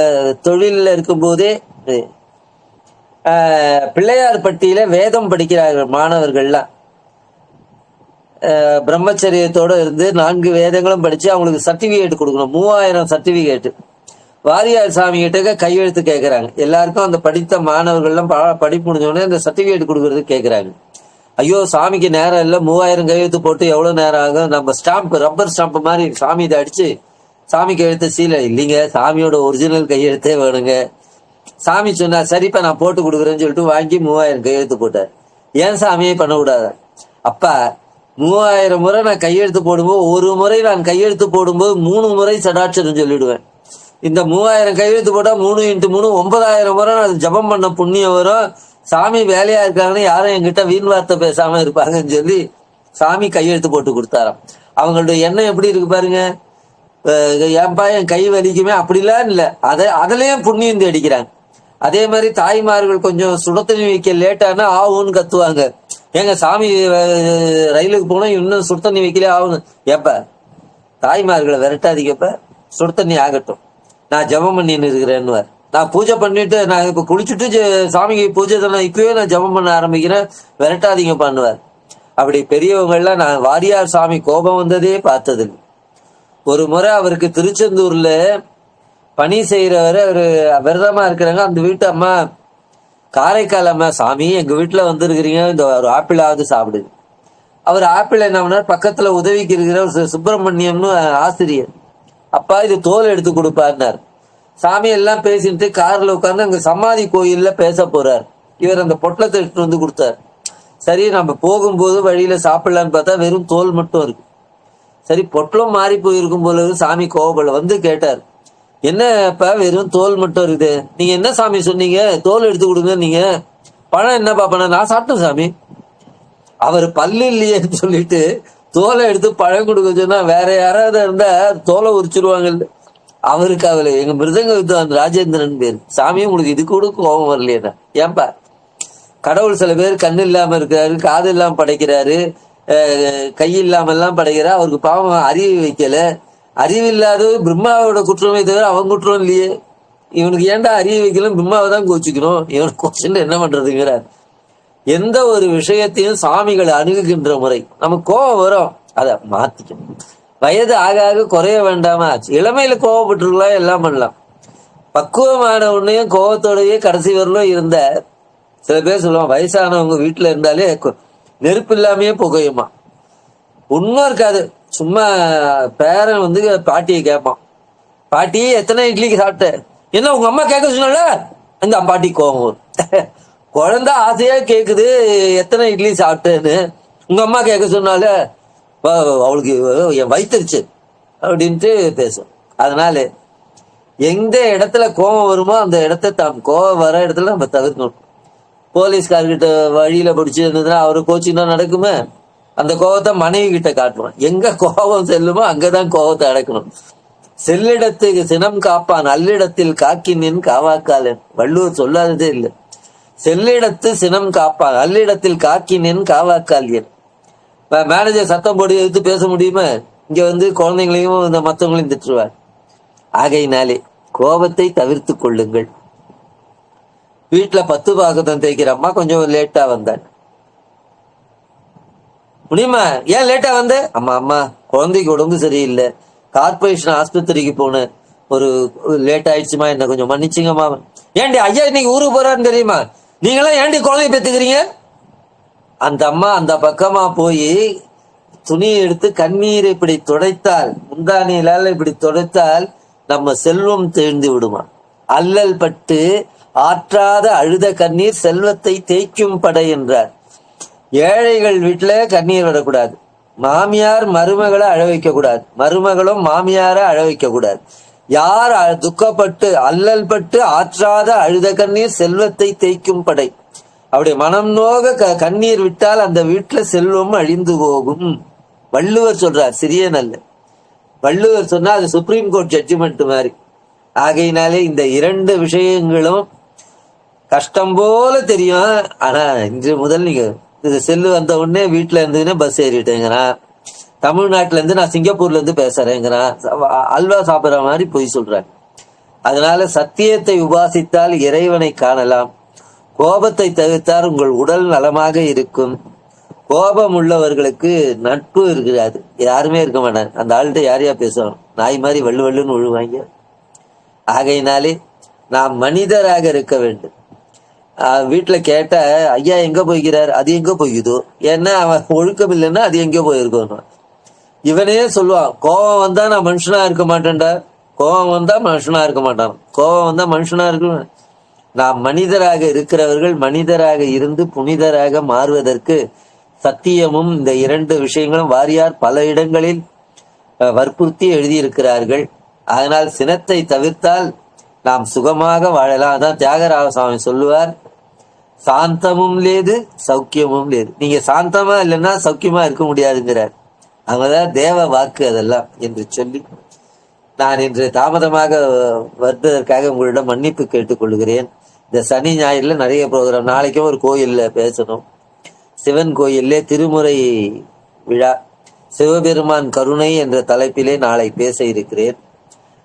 தொழில இருக்கும் போதே பிள்ளையார் பட்டியில வேதம் படிக்கிறார்கள் மாணவர்கள்லாம். பிரம்மச்சரியத்தோட இருந்து 4 வேதங்களும் படிச்சு அவங்களுக்கு சர்டிபிகேட் கொடுக்கணும். 3000 சர்டிபிகேட். வாரியார் சாமி கிட்ட கையெழுத்து கேட்கறாங்க. எல்லாருக்கும் அந்த படித்த மாணவர்கள்லாம் படிப்பு முடிஞ்சோடனே அந்த சர்டிபிகேட் கொடுக்கறது கேட்கறாங்க. ஐயோ சாமிக்கு நேரம் இல்லை, 3000 கையெழுத்து போட்டு எவ்வளவு நேரம் ஆகும்? நம்ம ஸ்டாம்ப், ரப்பர் ஸ்டாம்ப் மாதிரி சாமி இதை அடிச்சு சாமி கையெழுத்து சீலை இல்லைங்க, சாமியோட ஒரிஜினல் கையெழுத்தே வேணுங்க. சாமி சொன்னா சரிப்பா நான் போட்டு கொடுக்குறேன்னு சொல்லிட்டு வாங்கி 3000 கையெழுத்து போட்டார். ஏன் சாமியே பண்ணக்கூடாது? அப்பா 3000 முறை நான் கையெழுத்து போடும்போது, ஒரு முறை நான் கையெழுத்து போடும்போது 3 முறை சடாட்சரம் சொல்லிடுவேன். இந்த 3000 கையெழுத்து போட்டா 3 × 3 9000 முறை நான் ஜபம் பண்ண புண்ணியம் வரும். சாமி வேலையா இருக்காங்கன்னு யாரும் என்கிட்ட வீண் வார்த்தை பேசாம இருப்பாங்கன்னு சொல்லி சாமி கையெழுத்து போட்டு கொடுத்தாராம். அவங்களுடைய எண்ணம் எப்படி இருக்கு பாருங்க. ஏன்பா என் கை வலிக்குமே அப்படிலாம் இல்லை, அதுலயும் புண்ணியம் அடிக்கிறாங்க. அதே மாதிரி தாய்மார்கள் கொஞ்சம் சுடத்தண்ணி வைக்க லேட்டானா ஆகும்னு கத்துவாங்க. ஏங்க சாமி ரயிலுக்கு போனா இன்னும் சுடுதண்ணி வைக்கலே ஆகணும். ஏப்ப தாய்மார்களை விரட்டாதீங்கப்ப, சுடுதண்ணி ஆகட்டும், நான் ஜபம் பண்ணின்னு இருக்கிறேன்னு. நான் பூஜை பண்ணிட்டு நான் இப்ப குளிச்சுட்டு சாமிக்கு பூஜை தானே, இப்பவே நான் ஜபம் பண்ண ஆரம்பிக்கிறேன், விரட்டாதீங்க பண்ணுவார். அப்படி பெரியவங்கள்லாம் நான் வாரியார் சாமி கோபம் வந்ததே பார்த்தது. ஒரு முறை அவருக்கு திருச்செந்தூர்ல பணி செய்யறவரை ஒரு விரதமா இருக்கிறாங்க. அந்த வீட்டு அம்மா, காரைக்கால் அம்மா, சாமி எங்க வீட்டுல வந்துருக்கிறீங்க, இந்த ஒரு ஆப்பிளாவது சாப்பிடுது. அவர் ஆப்பிள் என்ன பண்ணார், பக்கத்துல உதவிக்கு இருக்கிற ஒரு சுப்பிரமணியம்னு ஆசிரியர், அப்பா இது தோல் எடுத்து கொடுப்பாருனார். சாமி எல்லாம் பேசிட்டு கார்ல உட்கார்ந்து அங்க சமாதி கோயில்ல பேச போறார். இவர் அந்த பொட்டலத்தை எடுத்து வந்து கொடுத்தார். சரி நம்ம போகும்போது வழியில சாப்பிடலான்னு பார்த்தா வெறும் தோல் மட்டும் இருக்கு. சரி பொட்டலம் மாறி போயிருக்கும் போல சாமி கோவப்பட வந்து கேட்டார், என்னப்பா வெறும் தோல் மட்டும் இருக்குது, நீங்க என்ன சாமி சொன்னீங்க, தோல் எடுத்து கொடுங்க, நீங்க பழம் என்னப்பா பண்ண? நான் சாப்பிட்டேன் சாமி. அவர் பல்லு இல்லையேன்னு சொல்லிட்டு தோலை எடுத்து பழம் கொடுக்க சொன்னா வேற யாராவது இருந்தா தோலை உரிச்சிருவாங்க. அவருக்கு அவரு எங்க மிருதங்க வித்வான் ராஜேந்திரன் பேரு. சாமி உங்களுக்கு இது கூட கோபம் வரலையா? ஏன்பா கடவுள் சில பேர் கண்ணு இல்லாம இருக்கிறாரு, காது இல்லாம படைக்கிறாரு, கை இல்லாம எல்லாம் படைக்கிறார். அவருக்கு பாவம் அறிவு வைக்கல. அறிவு இல்லாத பிரம்மாவோட குற்றமே தவிர அவன் குற்றம் இல்லையே. இவனுக்கு ஏன்டா அறிவு வைக்கலும், பிரம்மாவை தான் கோச்சிக்கணும், இவனுக்கு கோச்சின்னு என்ன பண்றதுங்கிறார். எந்த ஒரு விஷயத்தையும் சாமிகளை அணுகுகின்ற முறை, நமக்கு கோபம் வரும், அதை மாத்திக்கணும். வயது ஆக ஆக குறைய வேண்டாமா? இளமையில கோவப்பட்டுருக்கலாம், எல்லாம் பண்ணலாம். பக்குவமான உன்னையும் கோபத்தோடயே கடைசி வரலும் இருந்த சில பேர் சொல்லுவான், வயசானவங்க வீட்டுல இருந்தாலே நெருப்பு இல்லாமையே புகையுமா. ஒன்னும் இருக்காது. சும்மா பேரன் வந்து பாட்டியை கேட்பான், பாட்டி எத்தனை இட்லிக்கு சாப்பிட்ட? என்ன உங்க அம்மா கேட்க சொன்னால? இந்த பாட்டி கோபம் வரும். குழந்தை ஆசையா கேக்குது எத்தனை இட்லி சாப்பிட்டேன்னு, உங்க அம்மா கேட்க சொன்னால அவளுக்கு என் வயிற்றுச்சு அப்படின்ட்டு பேசும். அதனால எந்த இடத்துல கோபம் வருமோ அந்த இடத்த கோபம் வர இடத்துல நம்ம தவிர்க்கணும். போலீஸ்கார்கிட்ட வழியில பிடிச்சி இருந்ததுன்னா அவரு கோச்சின்னா நடக்குமே, அந்த கோபத்தை மனைவி கிட்ட காட்டுவான். எங்க கோபம் செல்லுமோ அங்கதான் கோபத்தை அடக்கணும். செல்லிடத்துக்கு சினம் காப்பான், அல்லிடத்தில் காக்கினின் காவாக்காலன். வள்ளுவர் சொல்லாததே இல்லை. செல்லிடத்து சினம் காப்பான், அல்லிடத்தில் காக்கினேன் காவாக்காலியன். மேனேஜர் சத்தம் போட்டு எடுத்து பேச முடியுமா? இங்க வந்து குழந்தைங்களையும் இந்த மற்றவங்களையும் திட்டுருவார். ஆகையினாலே கோபத்தை தவிர்த்து கொள்ளுங்கள். வீட்டுல 10 பாகத்தம் தேய்க்கிற அம்மா கொஞ்சம் லேட்டா வந்தாள். முடியுமா? ஏன் லேட்டா வந்த? அம்மா குழந்தைக்கு உடம்பு சரியில்லை, கார்பரேஷன் ஆஸ்பத்திரிக்கு போனேன், ஒரு லேட் ஆயிடுச்சுமா, என்ன கொஞ்சம் மன்னிச்சுங்கம்மா. ஏண்டி ஐயா இன்னைக்கு ஊருக்கு போறாருன்னு தெரியுமா? நீங்களாம் ஏண்டி குழந்தைய பெத்துக்கிறீங்க? அந்த அம்மா அந்த பக்கமா போய் துணியை எடுத்து கண்ணீரை இப்படி துடைத்தால், முந்தானியிலால் இப்படி துடைத்தால் நம்ம செல்வம் தேர்ந்து விடுமா. அல்லல் பட்டு ஆற்றாத அழுத கண்ணீர் செல்வத்தை தேய்க்கும் படை என்றார். ஏழைகள் வீட்டுல கண்ணீர் விடக்கூடாது. மாமியார் மருமகளை அழ வைக்க கூடாது, மருமகளும் மாமியார அழ வைக்க கூடாது. யார் துக்கப்பட்டு அல்லல் பட்டு ஆற்றாத அழுத கண்ணீர் செல்வத்தை தேய்க்கும் படை. அப்படி மனம் நோக கண்ணீர் விட்டால் அந்த வீட்டுல செல்வம் அழிந்து போகும். வள்ளுவர் சொல்றார், சிறியன் அல்ல. வள்ளுவர் சொன்னா அது சுப்ரீம் கோர்ட் ஜட்ஜ்மெண்ட் மாதிரி. ஆகையினாலே இந்த 2 விஷயங்களும் கஷ்டம் போல தெரியும். ஆனா இன்று முதல் நீங்க இது செல்லு வந்த உடனே வீட்டுல இருந்துன்னா பஸ் ஏறிட்டேங்கிறான், தமிழ்நாட்டுல இருந்து நான் சிங்கப்பூர்ல இருந்து பேசுறேங்கிறான், அல்வா சாப்பிடுற மாதிரி பொய் சொல்றாங்க. அதனால சத்தியத்தை உபாசித்தால் இறைவனை காணலாம். கோபத்தை தவிர்த்தால் உங்கள் உடல் நலமாக இருக்கும். கோபம் உள்ளவர்களுக்கு நட்பு இருக்கிறாது, யாருமே இருக்க மாட்டாங்க. அந்த ஆள்கிட்ட யாரையா பேசணும், நாய் மாதிரி வள்ளுன்னு விழுவாங்க. ஆகையினாலே நாம் மனிதராக இருக்க வேண்டும். வீட்டுல கேட்ட ஐயா எங்க போய்கிறார், அது எங்க போய்க்குதோ, ஏன்னா அவன் ஒழுக்கம் இல்லைன்னா அது எங்க போயிருக்கணும். இவனே சொல்லுவான், கோபம் வந்தா நான் மனுஷனா இருக்க மாட்டேன்டா, கோபம் வந்தா மனுஷனா இருக்க மாட்டான், கோபம் வந்தா மனுஷனா இருக்க. நாம் மனிதராக இருக்கிறவர்கள் மனிதராக இருந்து புனிதராக மாறுவதற்கு சத்தியமும் இந்த 2 விஷயங்களும் வாரியார் பல இடங்களில் வற்புறுத்தி எழுதியிருக்கிறார்கள். அதனால் சினத்தை தவிர்த்தால் நாம் சுகமாக வாழலாம். அதான் தியாகராஜ சுவாமி சொல்லுவார், சாந்தமும் லேது சௌக்கியமும் லேது. நீங்க சாந்தமா இல்லைன்னா சௌக்கியமா இருக்க முடியாதுங்கிறார். அவங்கதான் தேவ வாக்கு அதெல்லாம் என்று சொல்லி, நான் இன்று தாமதமாக வருவதற்காக உங்களிடம் மன்னிப்பு கேட்டுக்கொள்கிறேன். இந்த சனி ஞாயிறுல நிறைய ப்ரோக்ராம், நாளைக்கும் ஒரு கோயில்ல பேசணும். சிவன் கோயில்ல திருமுறை விழா, சிவபெருமான் கருணை என்ற தலைப்பிலே நாளை பேச இருக்கிறேன்.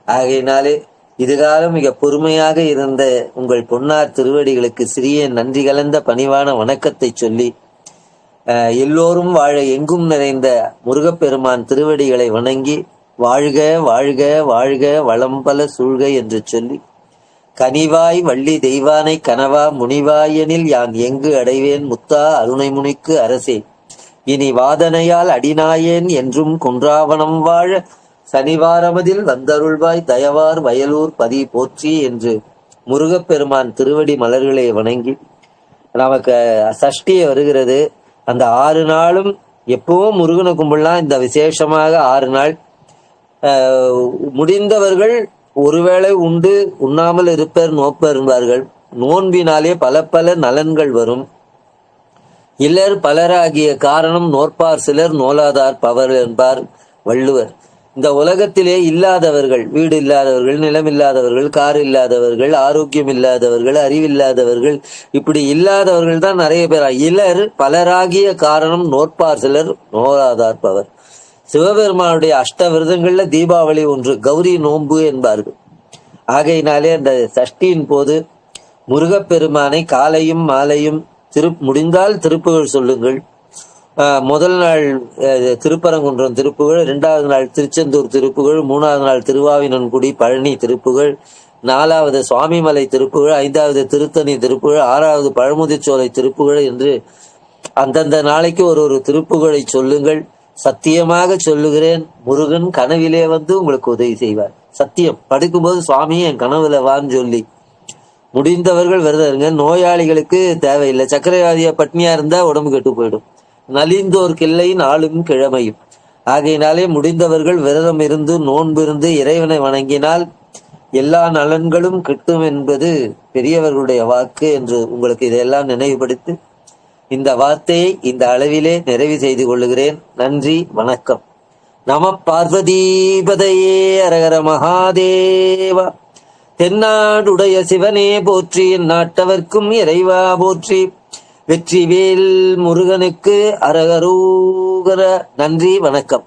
ஆகையினாலே இதுகாலம் மிக பொறுமையாக இருந்த உங்கள் பொன்னார் திருவடிகளுக்கு சிறிய நன்றி கலந்த பணிவான வணக்கத்தை சொல்லி, எல்லோரும் வாழ எங்கும் நிறைந்த முருகப்பெருமான் திருவடிகளை வணங்கி, வாழ்க வாழ்க வாழ்க வளம்பல சூழ்க என்று சொல்லி, கனிவாய் வள்ளி தெய்வானை கனவா முனிவாயனில் யான் எங்கு அடைவேன் முத்தா அருணை முனிக்கு அரசே, இனி வாதனையால் அடிநாயேன் என்றும் குன்றாவனம் வாழ சனிவாரமதில் வந்தருள்வாய் தயவார் வயலூர் பதி போற்றி என்று முருகப்பெருமான் திருவடி மலர்களை வணங்கி, நமக்கு சஷ்டி வருகிறது. அந்த 6 நாளும் எப்பவும் முருகனை கும்பிடலாம். இந்த விசேஷமாக 6 நாள் முடிந்தவர்கள் ஒருவேளை உண்டு உண்ணாமல் இருப்பர் நோப்பர் என்பார்கள். நோன்பினாலே பல பல நலன்கள் வரும். இல்லர் பலராகிய காரணம் நோற்பார் சிலர் நோலாதார் பவர் என்பார் வள்ளுவர். இந்த உலகத்திலே இல்லாதவர்கள், வீடு இல்லாதவர்கள், நிலம் இல்லாதவர்கள், கார் இல்லாதவர்கள், ஆரோக்கியம் இல்லாதவர்கள், அறிவில்லாதவர்கள், இப்படி இல்லாதவர்கள் தான் நிறைய பேர். இலர் பலராகிய காரணம் நோற்பார் சிலர் நோலாதார் பவர். சிவபெருமானுடைய அஷ்ட விரதங்கள்ல தீபாவளி ஒன்று, கௌரி நோன்பு என்பார்கள். ஆகையினாலே அந்த சஷ்டியின் போது முருகப்பெருமானை காலையும் மாலையும் முடிந்தால் திருப்புகழ் சொல்லுங்கள். முதல் நாள் திருப்பரங்குன்றம் திருப்புகழ், 2வது நாள் திருச்செந்தூர் திருப்புகழ், 3வது நாள் திருவாவினன்குடி பழனி திருப்புகழ், 4வது சுவாமிமலை திருப்புகழ், 5வது திருத்தணி திருப்புகழ், 6வது பழமுதிர்ச்சோலை திருப்புகழ் என்று அந்தந்த நாளைக்கு ஒரு திருப்புகழை சொல்லுங்கள். சத்தியமாக சொல்லுகிறேன், முருகன் கனவிலே வந்து உங்களுக்கு உதவி செய்வார். சத்தியம். படுக்கும்போது சுவாமி என் கனவுல வான்னு சொல்லி முடிந்தவர்கள் விரதம் இருங்க. நோயாளிகளுக்கு தேவையில்லை. சர்க்கரைவாதியா பட்னியா இருந்தா உடம்பு கெட்டு போயிடும். நலிந்தோர்க்கில்லை நாளும் கிழமையும். ஆகையினாலே முடிந்தவர்கள் விரதம் இருந்து நோன்பு இருந்து இறைவனை வணங்கினால் எல்லா நலன்களும் கிட்டும் என்பது பெரியவர்களுடைய வாக்கு என்று உங்களுக்கு இதையெல்லாம் நினைவுபடுத்தி இந்த வார்த்தையை இந்த அளவிலே நிறைவு செய்து கொள்ளுகிறேன். நன்றி, வணக்கம். நம பார்வதீபதையே அரகர மகாதேவா. தென்னாடுடைய சிவனே போற்றி, என் நாட்டவர்க்கும் இறைவா போற்றி. வெற்றிவேல் முருகனுக்கு அரகரோகர. நன்றி, வணக்கம்.